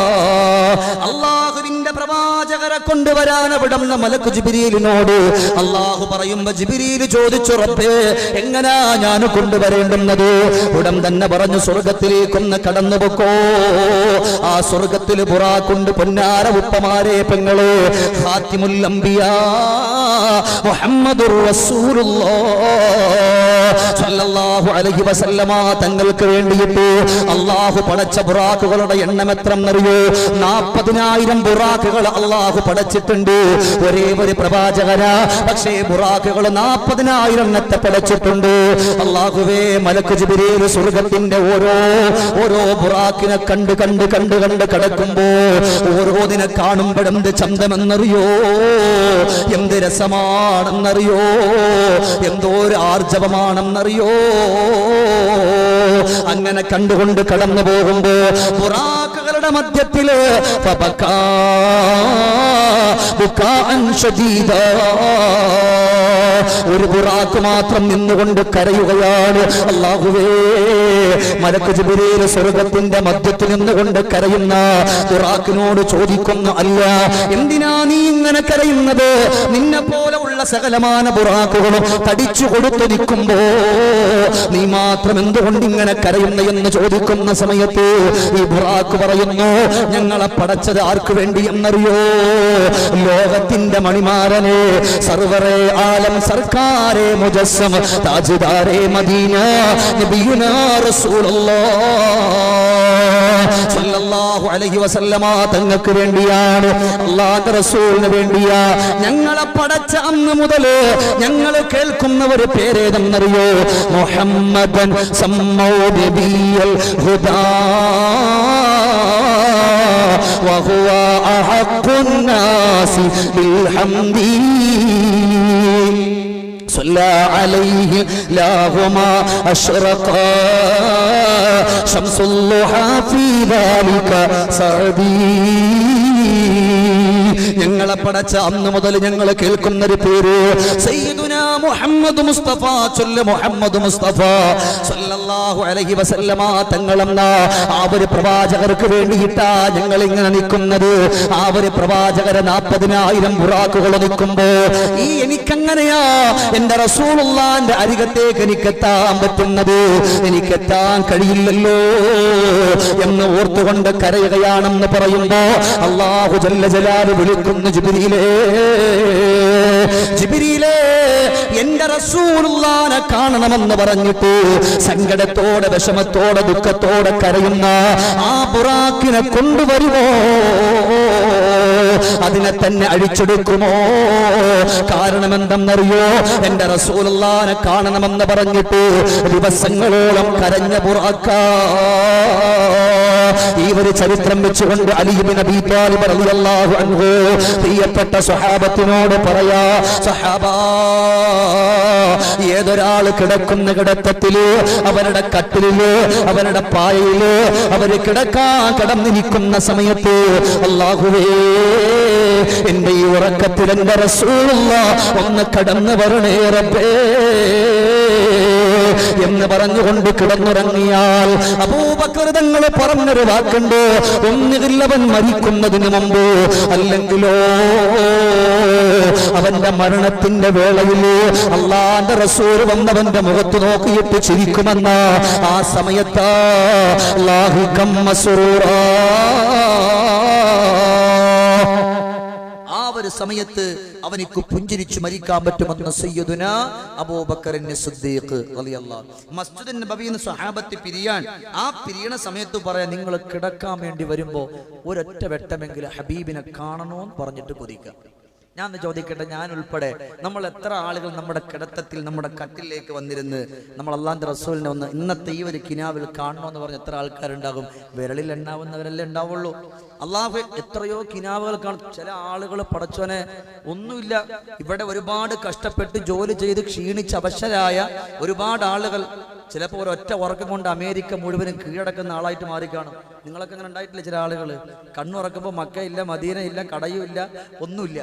അള്ളാഹുവിന്റെ പ്രവാചകരെ കൊണ്ടുവരാൻ അവിടുന്ന് മലക്ക് ജിബ്രീലിനോട് അള്ളാഹു പറയുമ്പോ ജിബ്രീൽ ചോദിച്ചു, റബ്ബേ എങ്ങനാ ഞാൻ കൊണ്ടുവരേണ്ടുന്നത്? ഉടൻ തന്നെ പറഞ്ഞു, സ്വർഗത്തിലേക്കൊന്ന് കടന്നു പൊക്കോ. ആ സ്വർഗത്തിൽ ബുറാഖ് കൊണ്ട് പൊന്നാര ഉപ്പമാരെ പെങ്ങള് ഖാതിമുൽ അംബിയാ മുഹമ്മദുർ റസൂലുള്ളാഹ് സ്വല്ലല്ലാഹു അലൈഹി വസല്ലമ തങ്ങൾക്ക് വേണ്ടിയിട്ട് അല്ലാഹു പടച്ച ബുറാഖുകളുടെ എണ്ണം എത്രയെന്നറിയോ? 40,000 ബുറാഖുകൾ അല്ലാഹു പടച്ചിട്ടുണ്ട്. ഒരേ ഒരു പ്രവാചകനാ, പക്ഷേ ബുറാഖുകൾ 40,000 എണ്ണത്തെ പടച്ചിട്ടുണ്ട്. അല്ലാഹുവേ, മലക്ക് ജിബ്രീൽ സ്വർഗത്തിന്റെ ഓരോ ബുറാഖിനെ കണ്ട് കടക്കുമ്പോ ഓരോന്നിനെ കാണുമ്പോൾ എന്ത് ചന്തമെന്നറിയോ, എന്ത് രസമാണെന്നറിയോ, എന്തോ ഒരു ആർജവമാണെന്നറിയോ. അങ്ങനെ കണ്ടുകൊണ്ട് കടന്നു പോകുമ്പോ ബുറാഖുകളുടെ മധ്യത്തില് ഒരു ബുറാഖ് മാത്രം നിന്നുകൊണ്ട് കരയുകയാണ്. അല്ലാഹുവേ, മലക്ക് ജിബ്രീൽ സ്വർഗത്തിന്റെ മധ്യത്തിൽ നിന്നുകൊണ്ട് കരയുന്ന ബുറാഖിനോട് ചോദിക്കുന്നു, അല്ല എന്തിനാ നീ ഇങ്ങനെ കരയുന്നത്? നിന്നെ പോലെ ഉള്ള സകലമാന ബുറാഖുകളും തടിച്ചു കൊടുത്തു നിൽക്കുമ്പോ നീ മാത്രം എന്തുകൊണ്ട് ഇങ്ങനെ കരയുന്ന എന്ന് ചോദിക്കുന്ന സമയത്ത് ഈ ബുറാഖ് പറയുന്നു, ഞങ്ങളെ പടച്ചത് ആർക്ക് വേണ്ടി എന്നറിയോ? ലോകത്തിന്റെ മണിമാരനെ, സർവറെ ആലം സർക്കാരെ മുജസ്സം താജ്ദാരെ മദീന നബിയുനാ റസൂലുള്ളാഹ് സ്വല്ലല്ലാഹു അലൈഹി വസല്ലമ തങ്ങൾക്ക് വേണ്ടിയാണ്, അല്ലാഹുവിന്റെ റസൂലിന് വേണ്ടിയാ. ഞങ്ങളെ പടച്ച അന്ന് മുതൽ ഞങ്ങൾ കേൾക്കുന്ന ഒരു പേരേതെന്നറിയോ? മുഹമ്മദൻ സമ്മൗ നബിയൽ ഹുദാ വഹുവ അഹഖുൻ നാസി ബിൽ ഹംദി. صلى عليه لاهما أشرقا شمس الضحى في ذلك سعدي ഞങ്ങളെ പടച്ച അന്ന് മുതൽ ഞങ്ങൾ കേൾക്കുന്നൊരു പേര് സയ്യിദുനാ മുഹമ്മദ് മുസ്തഫ മുഹമ്മദ് മുസ്തഫ സല്ലല്ലാഹു അലൈഹി വസല്ലമ തങ്ങളെന്ന ആ ഒരു പ്രവാചകർക്ക് വേണ്ടിയിട്ടാ ഞങ്ങൾ ഇങ്ങനെ നിൽക്കുന്നത്. ആ ഒരു പ്രവാചകരെ 40,000 ബുറാക്കുകൾ നിൽക്കുമ്പോ ഈ എനിക്കങ്ങനെയാ എന്റെ റസൂലുള്ളാന്റെ അരികത്തേക്ക് എനിക്കെത്താൻ പറ്റുന്നത്, എനിക്കെത്താൻ കഴിയില്ലല്ലോ എന്ന് ഓർത്തുകൊണ്ട് കരയുകയാണെന്ന് പറയുമ്പോ അല്ലാഹു ജല്ല ജലാലുഹു വിളിക്കുന്നു, ജിബ്രീലേ ജിബ്രീലേ എന്റെ റസൂലുള്ളാനെ കാണണമെന്ന് പറഞ്ഞിട്ട് സങ്കടത്തോടെ വിഷമത്തോടെ ദുഃഖത്തോടെ കരയുന്ന ആ ബുറാക്കിനെ കൊണ്ടുവരുമോ, അതിനെ തന്നെ അഴിച്ചെടുക്കുമോ? കാരണം എന്തെന്നറിയോ, എന്റെ റസൂലുള്ളാനെ കാണണമെന്ന് പറഞ്ഞിട്ട് ദിവസങ്ങളോളം കരഞ്ഞ ബുറാക്ക. ഈ ഒരു ചരിത്രം വെച്ചുകൊണ്ട് അലി ഇബ്നു അബീ ത്വാലിബ് റളിയല്ലാഹു അൻഹു പ്രിയപ്പെട്ട സ്വഹാബത്തിനോട് പറയാ, സ്വഹാബാ, ഏതൊരാൾ കിടക്കുന്ന കിടത്തത്തില് അവരുടെ കട്ടിലില് അവരുടെ പായയില് അവര് കിടന്നിരിക്കുന്ന സമയത്ത് അല്ലാഹുവേ എന്റെ ഈ ഉറക്കത്തിൽ എന്റെ റസൂലുള്ളാഹ് ഒന്ന് കടന്നു വരണേ റബ്ബേ എന്ന് പറഞ്ഞുകൊണ്ട് കിടന്നുറങ്ങിയാൽ അബൂബക്കർ തങ്ങൾ പറഞ്ഞൊരു വാക്കുണ്ട്, ഒന്നുകിൽ അവൻ മരിക്കുന്നതിന് മുമ്പ് അല്ലെങ്കിലോ അവന്റെ മരണത്തിന്റെ വേളയിൽ അല്ലാഹുവിന്റെ റസൂൽ വന്നവന്റെ മുഖത്ത് നോക്കിയിട്ട് ചിരിക്കുമെന്ന ആ സമയത്ത് ലാഹികം മസ്റൂറാ, ഒരു സമയത്ത് അവനിക്ക് പുഞ്ചിരിച്ചു മരിക്കാൻ പറ്റുമെന്ന് സയ്യിദുനാ അബൂബക്കറിന് സിദ്ദീഖ് റളിയല്ലാഹു. മസ്ജിദുൻ നബവിയിൽ സ്വഹാബത്ത് പിരിയാൻ ആ പിരിയണ സമയത്ത് പറയാ, നിങ്ങൾ കിടക്കാൻ വേണ്ടി വരുമ്പോ ഒരൊറ്റ വെട്ടമെങ്കിലും ഹബീബിനെ കാണണമെന്ന് പറഞ്ഞിട്ട് കൊതിക്കുക. ഞാൻ ചോദിക്കട്ടെ, ഞാൻ ഉൾപ്പെടെ നമ്മൾ എത്ര ആളുകൾ നമ്മുടെ കിടത്തത്തിൽ നമ്മുടെ കട്ടിലേക്ക് വന്നിരുന്ന് നമ്മൾ അല്ലാഹുവിന്റെ റസൂലിനെ ഒന്ന് ഇന്നത്തെ ഈ ഒരു കിനാവിൽ കാണണമെന്ന് പറഞ്ഞ് എത്ര ആൾക്കാരുണ്ടാകും? വിരളിൽ എണ്ണാവുന്നവരല്ലേ ഉണ്ടാവുള്ളൂ. അള്ളാഹു എത്രയോ കിനാവുകൾ കാണും. ചില ആളുകൾ പടച്ചോനെ ഒന്നുമില്ല, ഇവിടെ ഒരുപാട് കഷ്ടപ്പെട്ട് ജോലി ചെയ്ത് ക്ഷീണിച്ച് അവശരായ ഒരുപാട് ആളുകൾ ചിലപ്പോൾ ഒരൊറ്റ ഉറക്കം കൊണ്ട് അമേരിക്ക മുഴുവനും കീഴടക്കുന്ന ആളായിട്ട് മാറിക്കാണും. നിങ്ങളൊക്കെ അങ്ങനെ ഉണ്ടായിട്ടില്ല? ചില ആളുകൾ കണ്ണുറക്കുമ്പോൾ മക്കയില്ല, മദീന ഇല്ല, കടയും ഇല്ല, ഒന്നുമില്ല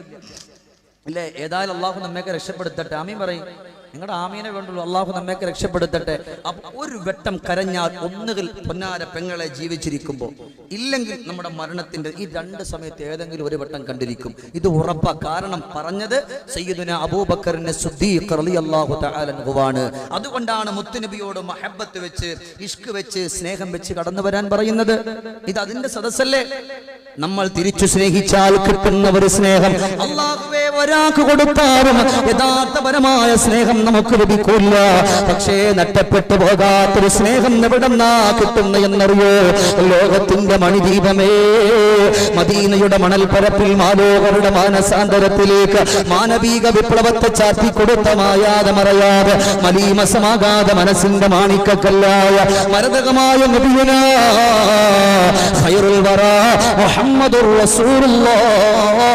ഇല്ലേ? ഏതായാലും അള്ളാഹു നമ്മയൊക്കെ രക്ഷപ്പെടുത്തട്ടെ. ആമീൻ പറയും. നിങ്ങളുടെ ആമീനെ വേണ്ടുള്ളൂ. അള്ളാഹു നമ്മയൊക്കെ രക്ഷപ്പെടുത്തട്ടെ. അപ്പൊ ഒരു വെട്ടം കരഞ്ഞാൽ ഒന്നുകിൽ പൊന്നാര പെങ്ങളെ ജീവിച്ചിരിക്കുമ്പോൾ, ഇല്ലെങ്കിൽ നമ്മുടെ മരണത്തിന്റെ ഈ രണ്ട് സമയത്ത് ഏതെങ്കിലും ഒരു വെട്ടം കണ്ടിരിക്കും. ഇത് ഉറപ്പാ. കാരണം പറഞ്ഞത് സയ്യിദുനാ അബൂബക്കറിനെ സിദ്ദീഖ് റളിയല്ലാഹു തആല അൻഹുവാണ്. അതുകൊണ്ടാണ് മുത്തുനബിയോട് മഹബ്ബത്ത് വെച്ച് ഇഷ്ക് വെച്ച് സ്നേഹം വെച്ച് കടന്നു വരാൻ പറയുന്നത്. ഇത് അതിന്റെ സദസ്സല്ലേ? നമ്മൾ തിരിച്ചു സ്നേഹിച്ചാൽ കിട്ടുന്ന ഒരു സ്നേഹം അല്ലാഹുവേ ഒരാൾക്ക് കൊടുത്താലും യഥാർത്ഥപരമായ സ്നേഹം നമുക്ക് ലഭിക്കില്ല. പക്ഷേ നഷ്ടപ്പെട്ടു പോകാത്തൊരു സ്നേഹം എവിടെന്നാ കിട്ടുന്ന എന്നറിയോ? ലോകത്തിന്റെ മണിദീപമേ, മദീനയുടെ മണൽപ്പരപ്പിൽ മാലോകരുടെ മാനസാന്തരത്തിലേക്ക് മാനവിക വിപ്ലവത്തെ ചാത്തിക്കൊടുത്ത മായാതെ മറയാതെ മലീമസമാകാതെ മനസ്സിന്റെ മാണിക്കക്കല്ലായ മരതകമായ നബിയുനാ ഖൈറുൽ വറാ മുഹമ്മദുർ റസൂലുള്ളാഹ്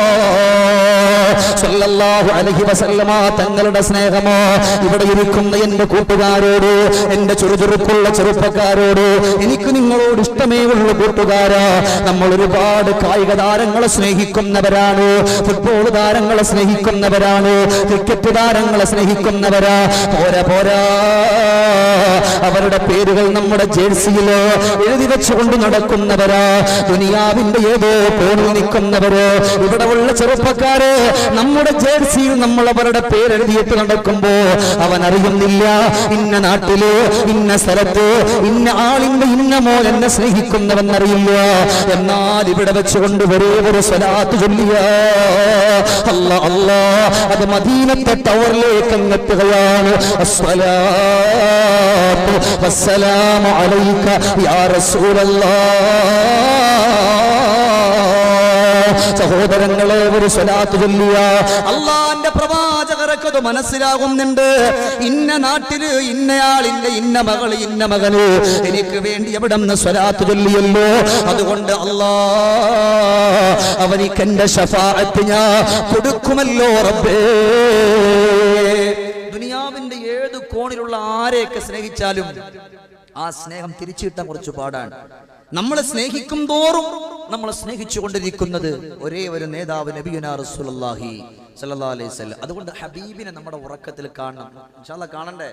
സല്ലല്ലാഹു അലൈഹി വസല്ലമ തങ്ങളുടെ സ്നേഹമോ ഇവിടെ ഇരിക്കുന്ന എന്റെ കൂട്ടുകാരോട്, എന്റെ ചുറുചുറുക്കുള്ള ചെറുപ്പക്കാരോട്, എനിക്ക് നിങ്ങളോട് ഇഷ്ടമേ ഉള്ള കൂട്ടുകാരാ. നമ്മൾ ഒരുപാട് കായിക താരങ്ങളെ സ്നേഹിക്കുന്നവരാണ്, ഫുട്ബോൾ താരങ്ങളെ സ്നേഹിക്കുന്നവരാണ്, ക്രിക്കറ്റ് താരങ്ങളെ സ്നേഹിക്കുന്നവരാ. പോരാ അവരുടെ പേരുകൾ നമ്മുടെ ജേഴ്സിയിലോ എഴുതി വെച്ചുകൊണ്ട് നടക്കുന്നവരാ. ദുനിയാവിന്റെ ഏതോ കോണിൽ നിൽക്കുന്നവര്. ഇവിടെ ഉള്ള ചെറുപ്പക്കാര് നമ്മുടെ ജേഴ്സിയിൽ നമ്മൾ അവരുടെ പേരെഴുതിയിട്ട് നടക്കുമ്പോ അവൻ അറിയുന്നില്ല ഇന്ന നാട്ടില് ഇന്ന സ്ഥലത്ത് ഇന്ന ആളിന്റെ ഇന്ന മോൻ എന്നെ സ്നേഹിക്കുന്നവെന്നറിയില്ല. എന്നാൽ ഇവിടെ വെച്ചുകൊണ്ട് ഒരേ ഒരു സ്വലാത്ത് ചൊല്ലിയ അല്ലാ അല്ലാ, അത് മദീനത്തെ ടവറിലേക്ക് അങ്ങെത്തുകയാണ്. അസ്സലാത്തു വസ്സലാമു അലൈക യാ റസൂലല്ലാഹ്. സഹോദരങ്ങളെ, ഒരു സ്വലാത്ത് ചൊല്ലിയ അള്ളാന്റെ പ്രവാചകർക്ക് അത് മനസ്സിലാകുന്നുണ്ട്. ഇന്ന നാട്ടില് ഇന്നയാളിന്റെ ഇന്ന മകള് ഇന്ന മകന് എനിക്ക് വേണ്ടി എവിടെ നിന്ന് സ്വലാത്ത് ചൊല്ലിയല്ലോ, അതുകൊണ്ട് അല്ലാ അവനിക്ക് എന്റെ ശഫാഅത്ത് ഞാൻ കൊടുക്കുമല്ലോ റബ്ബേ. ദുനിയാവിന്റെ ഏത് കോണിലുള്ള ആരെയൊക്കെ സ്നേഹിച്ചാലും ആ സ്നേഹം തിരിച്ചു കിട്ടാൻ കുറച്ച് പാടാണ്. നമ്മളെ സ്നേഹിക്കും തോറും നമ്മളെ സ്നേഹിച്ചു കൊണ്ടിരിക്കുന്നത് ഒരേ ഒരു നേതാവ് നബിയുനാ റസൂലുള്ളാഹി സ്വല്ലല്ലാഹു അലൈഹി വസല്ലം. അതുകൊണ്ട് ഹബീബിനെ നമ്മുടെ ഉറക്കത്തിൽ കാണണം. ഇൻഷാ അല്ലാഹ് കാണണ്ടേ?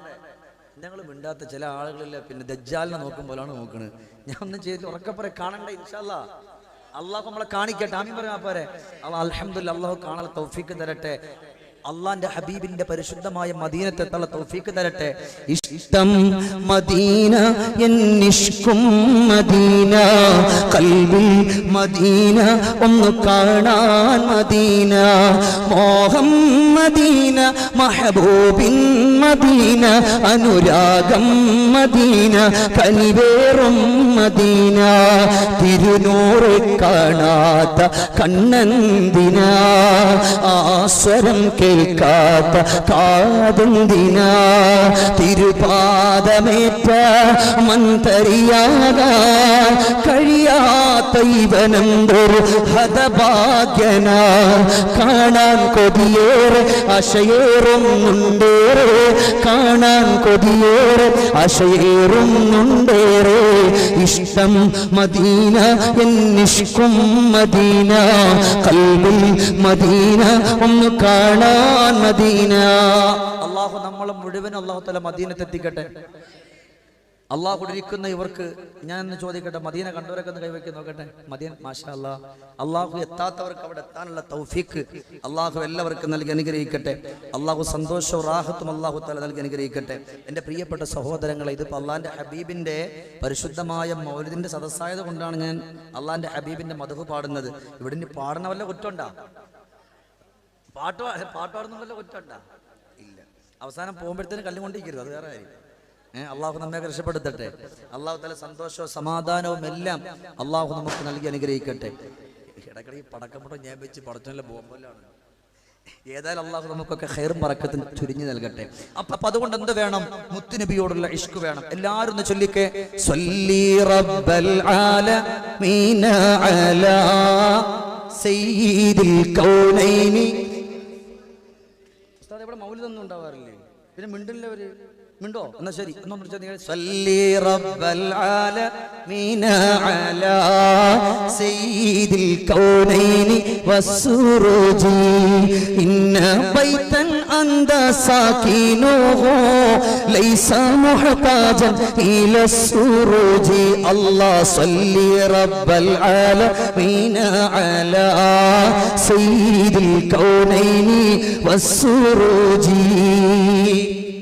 ഞങ്ങൾ മിണ്ടാത്ത ചില ആളുകളില്ല, പിന്നെ ദജ്ജാലിനെ നോക്കുമ്പോഴാണ് നോക്കുന്നത്. ഞാൻ ഒന്നും ചെയ്തിട്ട് ഉറക്കപ്പുറ കാണണ്ടേ? ഇൻഷാ അല്ലാഹ് അള്ളാഹു നമ്മളെ കാണിക്കട്ടെ. ആമീൻ പറയാ പോരെ? അൽഹംദുലില്ലാഹ് അള്ളാഹു കാണാൻ തൗഫീഖ് തരട്ടെ. അള്ളാന്റെ ഹബീബിന്റെ പരിശുദ്ധമായ മദീനത്തെത്തുള്ള തൗഫീഖ് തരട്ടെ. ഇഷ്ടം മദീന എന്നിഷ്കും മദീന, ഖൽബിൽ മദീന ഒന്ന് കാണാൻ മദീന, മോഹം മദീന മഹബൂബിൻ മദീന, അനുരാഗം മദീന കനിവേറും മദീന, തിരുനൂറ് കാണാത്ത കണ്ണെന്തിന, ആസ്വരം കേൾക്കാത്ത കാതെന്തിന, തിരുപാദമേറ്റ മന്ത്രിയാകാൻ കഴിയാത്ത ഇവനെന്തൊരു ഹതഭാഗ്യന, കാണാൻ കൊതിയേറെ ആശയേറുന്നുണ്ടേറെ, കാണാൻ കൊതിയേറെ ആശയേറുന്നുണ്ടേറെ, ഇഷ്ടം മദീന എന്നിഷ്കും മദീന, ഖൽബിൽ മദീന ഒന്ന് കാണാൻ മദീന. അള്ളാഹു നമ്മളെ മുഴുവൻ അള്ളാഹു തആല മദീനത്തെത്തിക്കട്ടെ. അള്ളാഹു ഇരിക്കുന്ന ഇവർക്ക് ഞാൻ ചോദിക്കട്ടെ, മദീന കണ്ടവരൊക്കെ ഒന്ന് കൈവയ്ക്ക് നോക്കട്ടെ. മദീന മാഷാ അല്ലാഹ്. അള്ളാഹു എത്താത്തവർക്ക് അവിടെ എത്താനുള്ള തൗഫീഖ് അള്ളാഹു എല്ലാവർക്കും നൽകി അനുഗ്രഹിക്കട്ടെ. അള്ളാഹു സന്തോഷവും റാഹത്തും അള്ളാഹു തആല നൽകി അനുഗ്രഹിക്കട്ടെ. എൻ്റെ പ്രിയപ്പെട്ട സഹോദരങ്ങളെ, ഇതിപ്പോൾ അള്ളാഹിൻ്റെ ഹബീബിൻ്റെ പരിശുദ്ധമായ മൗലിദിൻ്റെ സദസ്സായത് കൊണ്ടാണ് ഞാൻ അള്ളാഹിൻ്റെ ഹബീബിൻ്റെ മദ്ഹ് പാടുന്നത്. ഇവിടെ ഇനി പാടുന്ന വല്ല കുറ്റമുണ്ടാ? പാട്ടുപാടുന്ന വല്ല കുറ്റമുണ്ടാ? ഇല്ല. അവസാനം പോകുമ്പോഴത്തേന് കല്ലുകൊണ്ടിരിക്കരുത്, അത് വേറെ കാര്യം. അള്ളാഹു നമ്മെ രക്ഷപ്പെടുത്തട്ടെ. അള്ളാഹു തആല സന്തോഷവും സമാധാനവും എല്ലാം അള്ളാഹു നമുക്ക് നൽകി അനുഗ്രഹിക്കട്ടെ. ഇടയ്ക്കിടയ്ക്ക് പടക്കമുട്ടോ ഞാൻ വെച്ച് പടച്ചല്ല ബോംബല്ലാണ്. ഏതായാലും അള്ളാഹു നമുക്കൊക്കെ ഖൈറും ബറക്കത്തും ചുരിഞ്ഞു നൽകട്ടെ. അപ്പൊ അതുകൊണ്ട് എന്ത് വേണം? മുത്തുനബിയോടുള്ള ഇഷ്ക് വേണം. എല്ലാവരും ഒന്ന് ചൊല്ലിക്കേ, സ്വല്ലി റബ്ബൽ ആലമീന അലാ സയ്യിദിൽ കൗനൈനി. ഉസ്താദ് ഇവിടെ മൗലിദൊന്നും ഉണ്ടാവാറില്ലേ? പിന്നെ മിണ്ടില്ലവര് മിണ്ടോ? എന്നാ ശരി, സ്വല്ലി റബ്ബൽ ആലമീന അലാ സയ്യിദിൽ കൗനൈനി വസ്സുറൂജി, ഇന്ന ബൈതൻ അന്ത സാകിനുഹു ലൈസ മുഹ്താജൻ ഇലാ സുറൂജി. അല്ലാഹ് സ്വല്ലി റബ്ബൽ ആലമീന അലാ സയ്യിദിൽ കൗനൈനി വസ്സുറൂജി.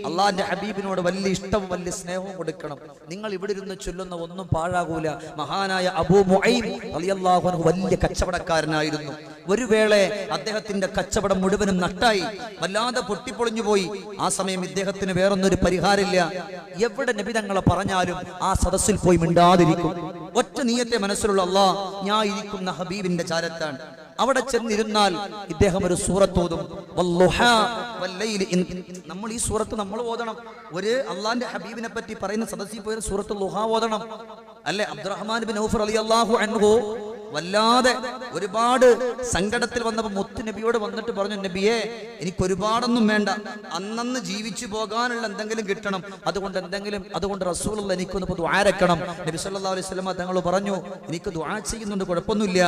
അള്ളാന്റെ ഹബീബിനോട് വലിയ ഇഷ്ടവും വലിയ സ്നേഹവും കൊടുക്കണം. നിങ്ങൾ ഇവിടെ ഇരുന്ന് ചൊല്ലുന്ന ഒന്നും പാഴാകൂല. മഹാനായ അബൂ മുഐം റളിയല്ലാഹു അൻഹു വലിയ കച്ചവടക്കാരനായിരുന്നു. ഒരു വേള അദ്ദേഹത്തിന്റെ കച്ചവടം മുഴുവനും നട്ടായി, വല്ലാതെ പൊട്ടിപ്പൊളിഞ്ഞു പോയി. ആ സമയം ഇദ്ദേഹത്തിന് വേറൊന്നൊരു പരിഹാരമില്ല. എവിടെ നബി തങ്ങളെ പറഞ്ഞാലും ആ സദസ്സിൽ പോയി മിണ്ടാതിരിക്കും. ഒറ്റ നിയത്തെ മനസ്സിലുള്ള, അല്ലാഹ് ഞാൻ ഇരിക്കുന്ന ഹബീബിന്റെ ചാരത്താണ്. അവിടെ ചെന്നിരുന്നാൽ ഇദ്ദേഹം ഒരു സൂറത്ത് ഓതും. നമ്മൾ ഈ സൂറത്ത് നമ്മൾ ഓതണം. ഒരു അള്ളാന്റെ ഹബീബിനെ പറ്റി പറയുന്ന സദസ്സിൽ പോയ സൂറത്ത് ളുഹാ ഓതണം, അല്ലെ? അബ്ദുറഹ്മാൻ ബിൻ ഔഫ് റളിയല്ലാഹു അൻഹു വല്ലാതെ ഒരുപാട് സങ്കടത്തിൽ വന്നപ്പോൾ മുത്ത് നബിയോട് വന്നിട്ട് പറഞ്ഞു, നബിയെ എനിക്ക് ഒരുപാടൊന്നും വേണ്ട, അന്നന്ന് ജീവിച്ചു പോകാനുള്ള എന്തെങ്കിലും കിട്ടണം, അതുകൊണ്ട് റസൂലുള്ള എനിക്കൊന്ന് ദുആ രക്കണം. നബി സല്ലല്ലാഹു അലൈഹി വസല്ലം തങ്ങൾ പറഞ്ഞു, എനിക്ക് ദുആ ചെയ്യുന്നുണ്ട്, കുഴപ്പമൊന്നുമില്ല,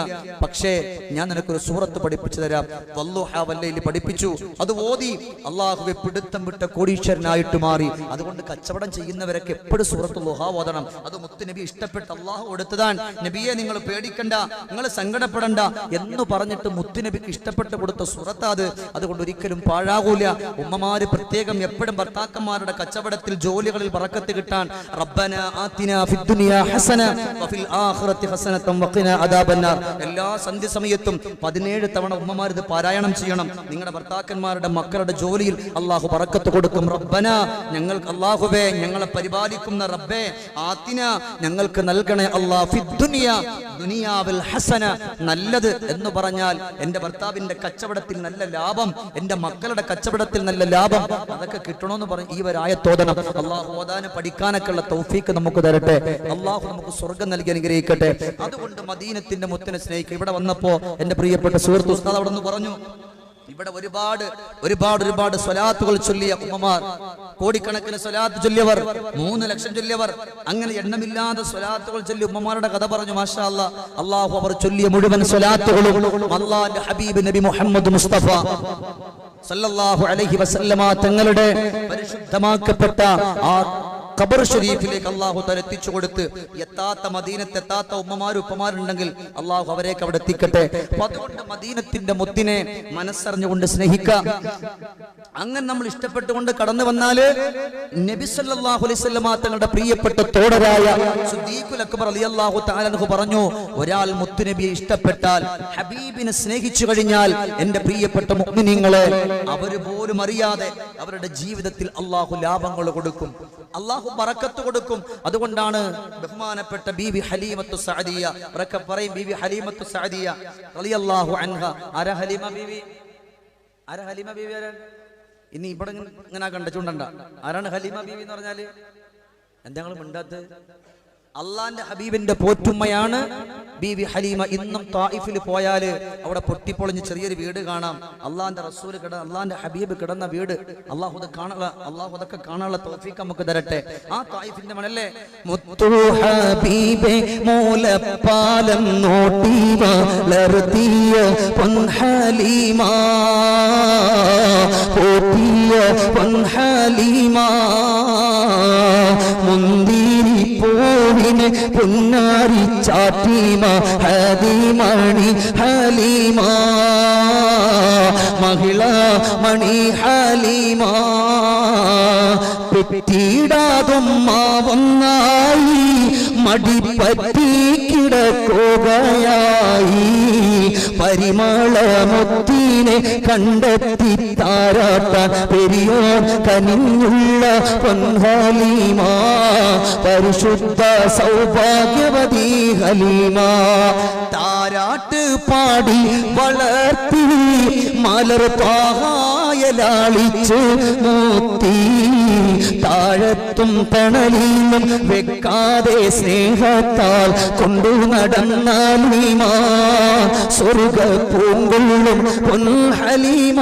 പക്ഷേ ഞാൻ നിനക്കൊരു സൂറത്ത് പഠിപ്പിച്ചു തരാം. വല്ലുഹ വല്ലൈലി പഠിപ്പിച്ചു. അത് ഓതി അള്ളാഹുവെ പിടുത്തം വിട്ട കോടീശ്വരനായിട്ട് മാറി. അതുകൊണ്ട് കച്ചവടം ചെയ്യുന്നവരൊക്കെ എപ്പോഴും സൂറത്ത് ളുഹാ ഓതണം. അത് മുത്ത് നബി ഇഷ്ടപ്പെട്ട് അള്ളാഹു കൊടുത്തതാണ്. നബിയെ നിങ്ങൾ പേടിക്കണ്ട, നിങ്ങൾ സങ്കടപ്പെടണ്ട എന്ന് പറഞ്ഞിട്ട് മുത്തുനബിക്ക് ഇഷ്ടപ്പെട്ട് കൊടുത്ത സൂറത്ത് അത്. അതുകൊണ്ട് ഒരിക്കലും പാഴാകൂല. ഉമ്മമാര് പ്രത്യേകം എപ്പോഴും ഭർത്താക്കന്മാരുടെ കച്ചവടത്തിൽ ജോലികളിൽ ബറക്കത്ത് കിട്ടാൻ റബ്ബന ആതിനാ ഫിദ്ദുനിയാ ഹസന വഫിൽ ആഖിറതി ഹസനതൻ വഖിനാ അദാബന്നാർ എല്ലാ സന്ധ്യ സമയത്തും 17 തവണ ഉമ്മമാർ ഇത് പാരായണം ചെയ്യണം. നിങ്ങളുടെ ഭർത്താക്കന്മാരുടെ മക്കളുടെ ജോലിയിൽ അള്ളാഹു ബറക്കത്ത് കൊടുക്കും. റബ്ബന, ഞങ്ങൾക്ക് അള്ളാഹുവേ ഞങ്ങളെ പരിപാലിക്കുന്ന റബ്ബേ, ആതിന ഞങ്ങൾക്ക് നൽകണേ അല്ലാഹ് ഫിദ്ദുനിയാ ദുനിയാവിൽ ഹസന, നല്ലത് എന്ന് പറഞ്ഞാൽ എൻ്റെ ഭർത്താവിന്റെ കച്ചവടത്തിൽ നല്ല ലാഭം, എൻ്റെ മക്കളുടെ കച്ചവടത്തിൽ നല്ല ലാഭം, അതൊക്കെ കിട്ടണമെന്ന് പറഞ്ഞ് ഈ ഒരായത്തോദനം. അള്ളാഹു ഓതാനും പഠിക്കാനൊക്കെ ഉള്ള തൗഫീക്ക് നമുക്ക് തരട്ടെ. അള്ളാഹു നമുക്ക് സ്വർഗം നൽകി അനുഗ്രഹിക്കട്ടെ. അതുകൊണ്ട് മദീനത്തിന്റെ മുത്തിനെ സ്നേഹിക്കുക. ഇവിടെ വന്നപ്പോ എൻ്റെ പ്രിയപ്പെട്ട സുഹൃത്ത് ഉസ്താദ് അവിടെ നിന്ന് പറഞ്ഞു, ഇവിടെ ഒരുപാട് സ്വലാത്തുകൾ ചൊല്ലിയ ഉമ്മമാർ, കോടിക്കണക്കിന് സ്വലാത്ത് ചൊല്ലിയവർ, 3 ലക്ഷം ചൊല്ലിയവർ, അങ്ങനെ എണ്ണമില്ലാതെ സ്വലാത്തുകൾ ചൊല്ലി ഉമ്മമാരുടെ കഥ പറഞ്ഞു. മാഷാ അല്ലാഹ്. അല്ലാഹു അവർ ചൊല്ലിയ മുഴുവൻ സ്വലാത്തുകളും അല്ലാഹുവിന്റെ ഹബീബ് നബി മുഹമ്മദ് മുസ്തഫ സല്ലല്ലാഹു അലൈഹി വസല്ലമ തങ്ങളുടെ പരിശുദ്ധമാക്കപ്പെട്ട ആ ഖബർ ഷരീഫിലേക്ക് അല്ലാഹു തആല എത്തിച്ചു കൊടുത്ത്, എത്താത്ത മദീനത്ത് എത്താത്ത ഉപ്പമാരുണ്ടെങ്കിൽ അല്ലാഹു അവരേക്ക് അവിടെ എത്തിക്കട്ടെ. അതുകൊണ്ട് മദീനത്തിന്റെ മുത്തിനെ മനസ്സറിഞ്ഞുകൊണ്ട് സ്നേഹിക്കാം. അങ്ങനെ നമ്മൾ ഇഷ്ടപ്പെട്ടുകൊണ്ട് കടന്നു വന്നാല് നബി സല്ലല്ലാഹു അലൈഹി വസല്ലമ തങ്ങളുടെ പ്രിയപ്പെട്ട തോടരായ സിദ്ദീഖുൽ അക്ബർ റളിയല്ലാഹു തആല അൻഹു പറഞ്ഞു, ഒരാൾ മുത്തുനബിയെ ഇഷ്ടപ്പെട്ടാൽ, ഹബീബിനെ സ്നേഹിച്ചു കഴിഞ്ഞാൽ, എന്റെ പ്രിയപ്പെട്ട മുഅ്മിനീങ്ങളെ, അവർ പോലും അറിയാതെ അവരുടെ ജീവിതത്തിൽ അല്ലാഹു ലാഭങ്ങൾ കൊടുക്കും, അല്ലാഹു ബറക്കത്ത് കൊടുക്കും. അതുകൊണ്ടാണ് ബഹുമാനപ്പെട്ട ബീബി ഹലീമത്തു സഅദിയ, അവരൊക്കെ പറയും ബീബി ഹലീമത്തു സഅദിയ റളിയല്ലാഹു അൻഹ. ആരാ ഹലീമ ബീവി? ഇനി ഇവിടെ ഇങ്ങനെ കണ്ടച്ചുണ്ടണ്ട. ആരാണ് ഹലീമ ബീവി എന്ന് പറഞ്ഞാല്? എന്താ നിങ്ങൾ മിണ്ടാത്ത? അള്ളാന്റെ ഹബീബിന്റെ പോറ്റുമ്മയാണ് ബീവി ഹലീമ. ഇന്നും തായിഫിൽ പോയാല് അവിടെ പൊട്ടിപ്പൊളിഞ്ഞ് ചെറിയൊരു വീട് കാണാം. അള്ളാന്റെ റസൂൽ അള്ളാന്റെ ഹബീബ് കിടന്ന വീട്. അള്ളാഹു അതൊക്കെ കാണാനുള്ള തൗഫീഖ് നമുക്ക് തരട്ടെ. ആ തായിഫിന്റെ മണല്ലേ മുത്തു ഹബീബേ മൂലപ്പാലം നോട്ടിവ ലർത്തിയ പൊൻഹലീമ പോറ്റിയ പൊൻഹലീമ മുന്തിരി പൂവിനെ പുന്നാരി ചാറ്റിമ ഹദിമണി ഹലീമ മഹിള മണി ഹലീമ പെറ്റിടാതുമ്മാവൊന്നായി മടിപ്പറ്റി കിടക്കുകയായി പരിമളമുത്തിനെ കണ്ടെത്തി താരാട്ടാൻ പെരിയോൻ കനിഞ്ഞുള്ള പൊൻഹലീമ പരിശുദ്ധ സൗഭാഗ്യവതി ഹലീമ താരാട്ട് പാടി വളർത്തി മലർ പാഹായലാളിച്ച് മൂത്തി താഴത്തും തണലിലും വെക്കാതെ സ്നേഹത്താൽ കൊണ്ടു നടന്നാലീമ സ്വർഗ പൂങ്കൊള്ളും പൊൻഹലീമ.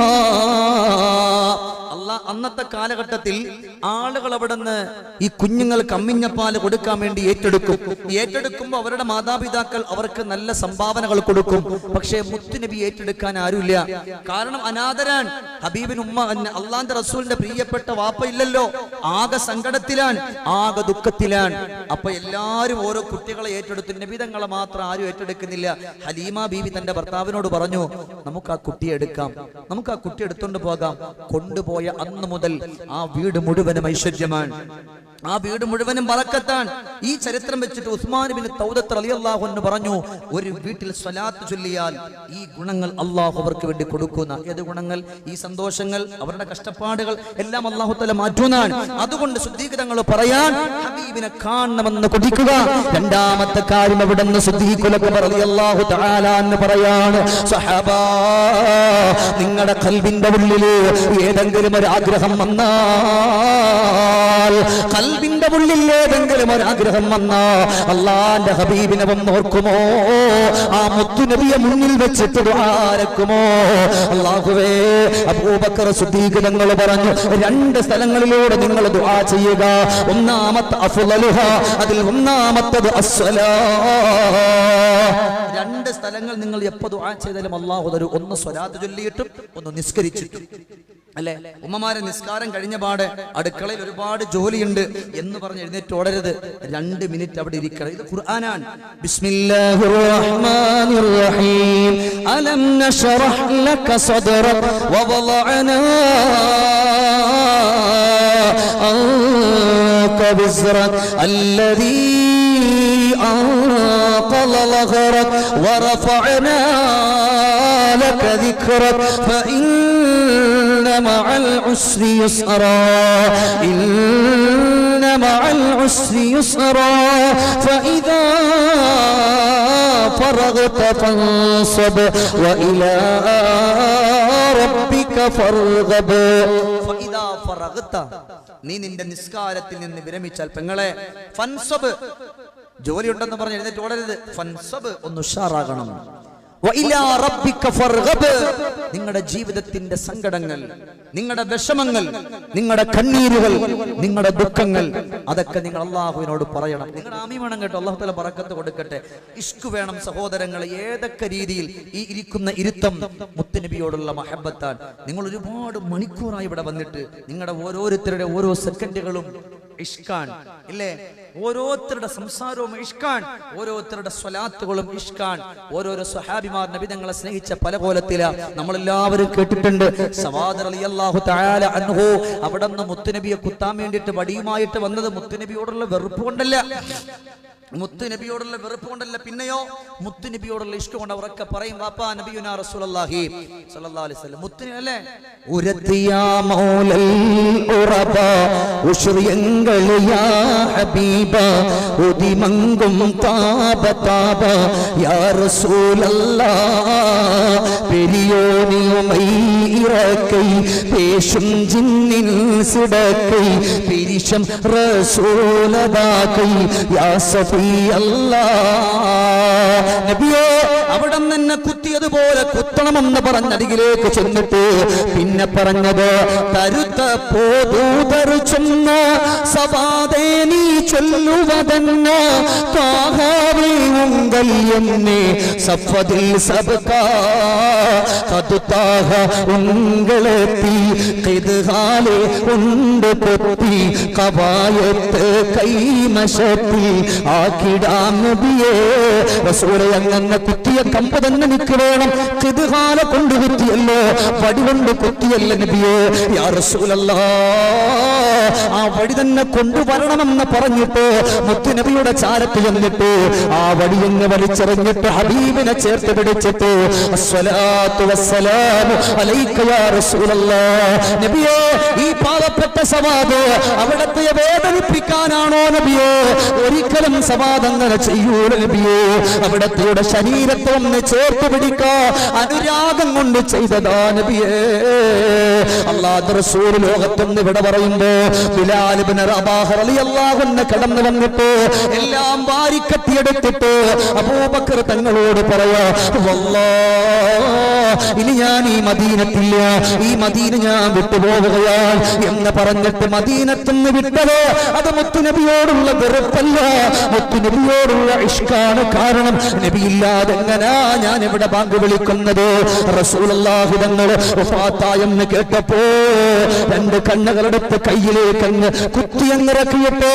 അന്നത്തെ കാലഘട്ടത്തിൽ ആളുകൾ അവിടുന്ന് ഈ കുഞ്ഞുങ്ങൾക്ക് അമ്മിഞ്ഞപ്പാല് കൊടുക്കാൻ വേണ്ടി ഏറ്റെടുക്കുമ്പോൾ അവരുടെ മാതാപിതാക്കൾ അവർക്ക് നല്ല സംഭാവനകൾ കൊടുക്കും. പക്ഷേ മുത്തുനബി ഏറ്റെടുക്കാൻ ആരുമില്ല. കാരണം അനാഥരാൻ. ഹബീബിന് ഉമ്മ അള്ളാന്റെ റസൂലിന്റെ പ്രിയപ്പെട്ട വാപ്പ ഇല്ലല്ലോ. ആകെ സങ്കടത്തിലാണ്, ആകെ ദുഃഖത്തിലാണ്. അപ്പൊ എല്ലാരും ഓരോ കുട്ടികളെ ഏറ്റെടുത്തു. നബി തങ്ങളെ മാത്രം ആരും ഏറ്റെടുക്കുന്നില്ല. ഹലീമ ബീവി തന്റെ ഭർത്താവിനോട് പറഞ്ഞു, നമുക്ക് ആ കുട്ടിയെ എടുക്കാം, നമുക്ക് ആ കുട്ടി എടുത്തോണ്ട് പോകാം. കൊണ്ടുപോയ അന്ന് മുതൽ ആ വീട് മുഴുവനും ഐശ്വര്യമാണ്, ആ വീട് മുഴുവനും ബറക്കത്താണ്. ഈ ചരിത്രം വെച്ചിട്ട് ഉസ്മാൻ ഇബ്നു തൗദത്ത് റളിയല്ലാഹു അൻഹു പറഞ്ഞു, ഒരു വീട്ടിൽ സ്വലാത്ത് ചൊല്ലിയാൽ ഈ ഗുണങ്ങൾ അല്ലാഹു അവർക്ക് വേണ്ടി കൊടുക്കുന്ന. ഏത് ഗുണങ്ങൾ? ഈ സന്തോഷങ്ങൾ, അവരുടെ കഷ്ടപ്പാടുകൾ എല്ലാം അല്ലാഹു തആല മാറ്റുന്നതാണ്. അതുകൊണ്ട് സിദ്ദീഖ് തങ്ങൾ പറയാൻ ഹബീബിനെ കാണണമെന്ന് കൊതിക്കുക. രണ്ടാമത്തെ കാര്യം അവിടുന്ന് സിദ്ദീഖുൽ അക്ബർ റളിയല്ലാഹു തആല എന്ന് പറയാണ്, സഹാബാ, നിങ്ങളുടെ ഖൽബിന്റെ ഉള്ളിൽ ഏതെങ്കിലും ഒരു ആഗ്രഹം വന്നാൽ, ഖൽബിന്റെ ഉള്ളിൽ ഏതെങ്കിലും ഒരു ആഗ്രഹം വന്നാ അല്ലാഹുവിന്റെ ഹബീബിനെ വന്ന് ഓർക്കുമോ? ആ മുത്തുനബിയെ മുന്നിൽ വെച്ചിട്ട് ദുആരക്കുമോ? അല്ലാഹുവേ, അബൂബക്കർ സിദ്ദീഖ് തങ്ങൾ പറഞ്ഞു, 2 സ്ഥലങ്ങളിലൂടെ നിങ്ങൾ ദുആ ചെയ്യുക. ഒന്നാമത്തെ അഫ്ളലുഹ, അതിൽ ഒന്നാമത്തേത് അസ്സലാഹ്. 2 സ്ഥലങ്ങൾ നിങ്ങൾ എപ്പോൾ ദുആ ചെയ്താലും അല്ലാഹു തരും. ഒന്ന് സ്വലാത്ത് ചൊല്ലിയിട്ടും ഒന്ന് നിസ്കരിച്ചിട്ടും. അല്ലെ, ഉമ്മമാരെ നിസ്കാരം കഴിഞ്ഞ പാടെ അടുക്കളയിൽ ഒരുപാട് ജോലിയുണ്ട് എന്ന് പറഞ്ഞ് എഴുന്നേറ്റ് ഓടരുത്. 2 മിനിറ്റ് അവിടെ ഇരിക്കണം. ഇത് ഖുർആനാണ്. ബിസ്മില്ലാഹിർ റഹ്മാനിർ റഹീം. അലം നശ്റഹ് ലക സദ്റക വവളഅനാ അൻക ബിസ്റക അല്ലദീ أنقض ظهرك ورفعنا لك ذكرك فإن مع العسر يسرا إن مع العسر يسرا فإذا فرغت فانصب وإلى ربك فارغب. فإذا فرغت, നീ നിന്റെ നിസ്കാരത്തിൽ നിന്ന് വിരമിച്ചാൽ പെങ്ങളെ, ഫൻസബ്, ജോലി ഉണ്ടെന്ന് പറഞ്ഞ് എഴുന്നേറ്റ് ഓടരുത്. ഫൻസബ്, ഒന്ന് ഉഷാറാകണം. വഇലാ റബ്ബിക ഫർഗബ്. നിങ്ങളുടെ ജീവിതത്തിന്റെ സങ്കടങ്ങൾ, നിങ്ങളുടെ വിഷമങ്ങൾ, നിങ്ങളുടെ കണ്ണീരുകൾ, നിങ്ങളുടെ ദുഃഖങ്ങൾ, അതൊക്കെ നിങ്ങൾ അള്ളാഹുവിനോട് പറയണം. നിങ്ങളുടെ ആമീൻ വേണം കേട്ടോ. അള്ളാഹു തആല ബറക്കത്ത് കൊടുക്കട്ടെ. ഇഷ്ക് വേണം സഹോദരങ്ങളെ. ഏതൊക്കെ രീതിയിൽ ഈ ഇരിക്കുന്ന ഇരുത്തം മുത്തുനബിയോടുള്ള മഹബത്താണ്. നിങ്ങൾ ഒരുപാട് മണിക്കൂറായി ഇവിടെ വന്നിട്ട് നിങ്ങളുടെ ഓരോരുത്തരുടെ ഓരോ സെക്കൻഡുകളും ഇഷ്കാൻ ഇല്ലേ? ഓരോരുത്തരുടെ സംസാരവും ഇഷ്കാൻ, ഓരോരുത്തരുടെ സ്വലാത്തുകളും ഇഷ്കാൻ. ഓരോരോ സ്വഹാബിമാർ നബി തങ്ങളെ സ്നേഹിച്ച പല കോലത്തില നമ്മളെല്ലാവരും കേട്ടിട്ടുണ്ട്. സവാദ് റളിയല്ലാഹു തആല അൻഹു അവിടുന്ന് മുത്തുനബിയെ കുത്താൻ വേണ്ടിയിട്ട് വടിയുമായിട്ട് വന്നത് മുത്തുനബിയോടുള്ള വെറുപ്പ് കൊണ്ടല്ല, മുത്തുനബിയോടുള്ള വെറുപ്പ് കൊണ്ടല്ല, പിന്നെയോ മുത്തുനബിയോടുള്ള ഇഷ്ടം കൊണ്ട്. അവരൊക്കെ പറയും വാപ്പാ നബിയുനാ റസൂലുള്ളാഹി സ്വല്ലല്ലാഹു അലൈഹി വസല്ലം മുത്തുനബി അല്ലേ? ഉരത്തിയാ മൗലൽ ഉറബ ഉശ്രിയങ്ങൾ യാ ഹബീബ ഉദിമങ്കും താബ താബ യാ റസൂലല്ലാഹ് പെരിയോനിയുമൈ ഇറക്കൈ പേശും ജിന്നിൻ സിടക്കൈ പിരിശം റസൂലദാകൈ യാ സഫി നബിയോ അവിടെ തന്നെ കുത്തിയതുപോലെ കുത്തണമെന്ന് പറഞ്ഞരികിലേക്ക് ചെന്നിട്ട് പിന്നെ പറഞ്ഞത് തരുത്ത പോതൂതർ ചെന്ന സവാദേ നീ ചൊല്ലുവതെന്ന് താഹാവേ ഉങ്കൽ എന്നെ സഫദിൽ സബ്കാ കതുതാഹ ഉങ്കളെത്തി കിദ്ഹാലെ ഉണ്ട് കൊത്തി കവായത്ത് കൈമശത്തി ആക്കിടാം നബിയേ റസൂലെ. അങ്ങനെ കുത്തിയ കമ്പ് തന്നെ നിക്ക് വേണം. കിദ്ഹാല കൊണ്ട് കുത്തിയല്ലോ, വടി കൊണ്ട് കുത്തിയല്ല നബിയേ. യാ റസൂലല്ലാഹ് ആ വടി തന്നെ കൊണ്ടുവരണമെന്ന് പറഞ്ഞിട്ട് മുത്തുനബിയുടെ ചാരത്ത് ചെന്നിട്ട് ആ വടി എന്ന് വലിച്ചെറിഞ്ഞിട്ട് ഹബീബിനെ ചേർത്ത് പിടിച്ചിട്ട് അസ്സലാത്തു വസ്സലാമു അലൈക യാ റസൂലല്ലാഹ്. നബിയേ ഈ പാവപ്പെട്ട സവാദ് അവിടത്തെ വേദനിപ്പിക്കാനാണോ നബിയേ? ഒരിക്കലും സവാദ് അങ്ങനെ ചെയ്യൂല നബിയേ. അവിടത്തെ ശരീരത്തെ ഒന്ന് ചേർത്ത് പിടിക്കാ അനുരാഗം കൊണ്ട് ചെയ്തതാ നബിയേ. അല്ലാഹു റസൂൽ ലോകത്തൊന്ന് ഇവിടെ പറയുമ്പോ ബിലാൽ ഇബ്നു റബാഹ് റളിയല്ലാഹു അൻഹു കടന്നു വന്നിട്ട് എല്ലാം വാരിക്കത്തിയെടുത്തിട്ട് അബൂബക്കർ തങ്ങളോട് പറയാ വല്ലാഹ് ഇനി ഞാൻ ഈ മദീനത്തില്ല, ഈ മദീന ഞാൻ വിട്ടുപോവുകയാണ് എന്ന് പറഞ്ഞിട്ട് മദീനത്തുനിന്ന് വിട്ടത് അത് മുത്തുനബിയോടുള്ള വെറുപ്പല്ല, മുത്തുനബിയോടുള്ള ഇഷ്കാണ്. കാരണം നബിയില്ലാതെ എങ്ങനാ ഞാൻ ഇവിടെ ബാങ്ക് വിളിക്കുന്നത്? റസൂലുള്ളാഹി തങ്ങൾ വഫാത്തായെന്ന് കേട്ടപ്പോ രണ്ട് കണ്ണുകളെടുത്ത് കയ്യിലേക്ക് അങ്ങ് കുത്തിയങ്ങിറക്കിയിട്ട്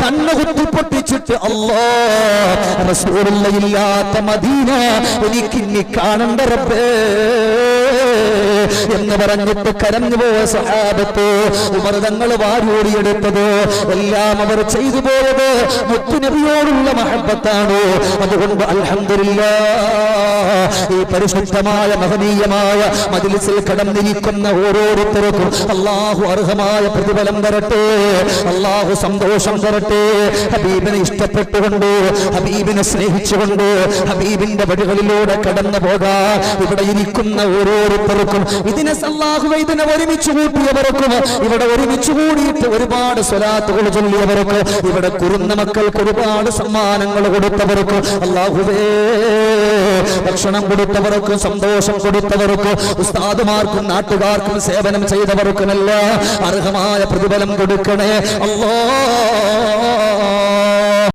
കണ്ണ് കുത്തി പൊട്ടിച്ചിട്ട് അല്ലാഹ് റസൂലുള്ളാഹില്ലാത്ത മദീന എനിക്കിനി കാണണ്ട റബ്ബേ എന്ന് പറഞ്ഞിട്ട് കരഞ്ഞുപോയ സഹാബത്ത് ഉമർ തങ്ങൾ വാരിയോടിയെടുത്തത് എല്ലാം അവർ ചെയ്തു പോയത് മുത്തുനബിയോടുള്ള മഹബത്താണ്. അതുകൊണ്ട് അൽഹംദുലില്ലാഹ് ഈ പരിശുദ്ധമായ മഹനീയമായ മജ്ലിസിൽ കടന്നിരിക്കുന്ന ഓരോരുത്തർക്കും അല്ലാഹു അർഹമായ പ്രതിഫലം തരട്ടെ, അല്ലാഹു സന്തോഷം തരട്ടെ. ഹബീബിനെ ഇഷ്ടപ്പെട്ടുകൊണ്ട്, ഹബീബിനെ സ്നേഹിച്ചുകൊണ്ട്, ഹബീബിന്റെ വഴികളിലൂടെ കടന്നു പോകാൻ ഇവിടെ ഇരിക്കുന്ന ഓരോരുത്തർക്കും ഇതിനെ അല്ലാഹുവേ ഇതിനെ ഒരുമിച്ച് കൂട്ടിയവർക്കും ഇവിടെ ഒരുമിച്ച് കൂടിയിട്ട് ഒരുപാട് സ്വലാത്തുകൾ ചൊല്ലിയവർക്ക് ഇവിടെ കുരുന്ന മക്കൾക്ക് ഒരുപാട് സമ്മാനങ്ങൾ കൊടുത്തവർക്ക് അല്ലാഹുവേ ഭക്ഷണം കൊടുത്തവർക്കും സന്തോഷം കൊടുത്തവർക്കും ഉസ്താദുമാർക്കും നാട്ടുകാർക്കും സേവനം ചെയ്തവർക്കുമെല്ലാം അർഹമായ പ്രതിഫലം കൊടുക്കണേ അല്ലാഹ്.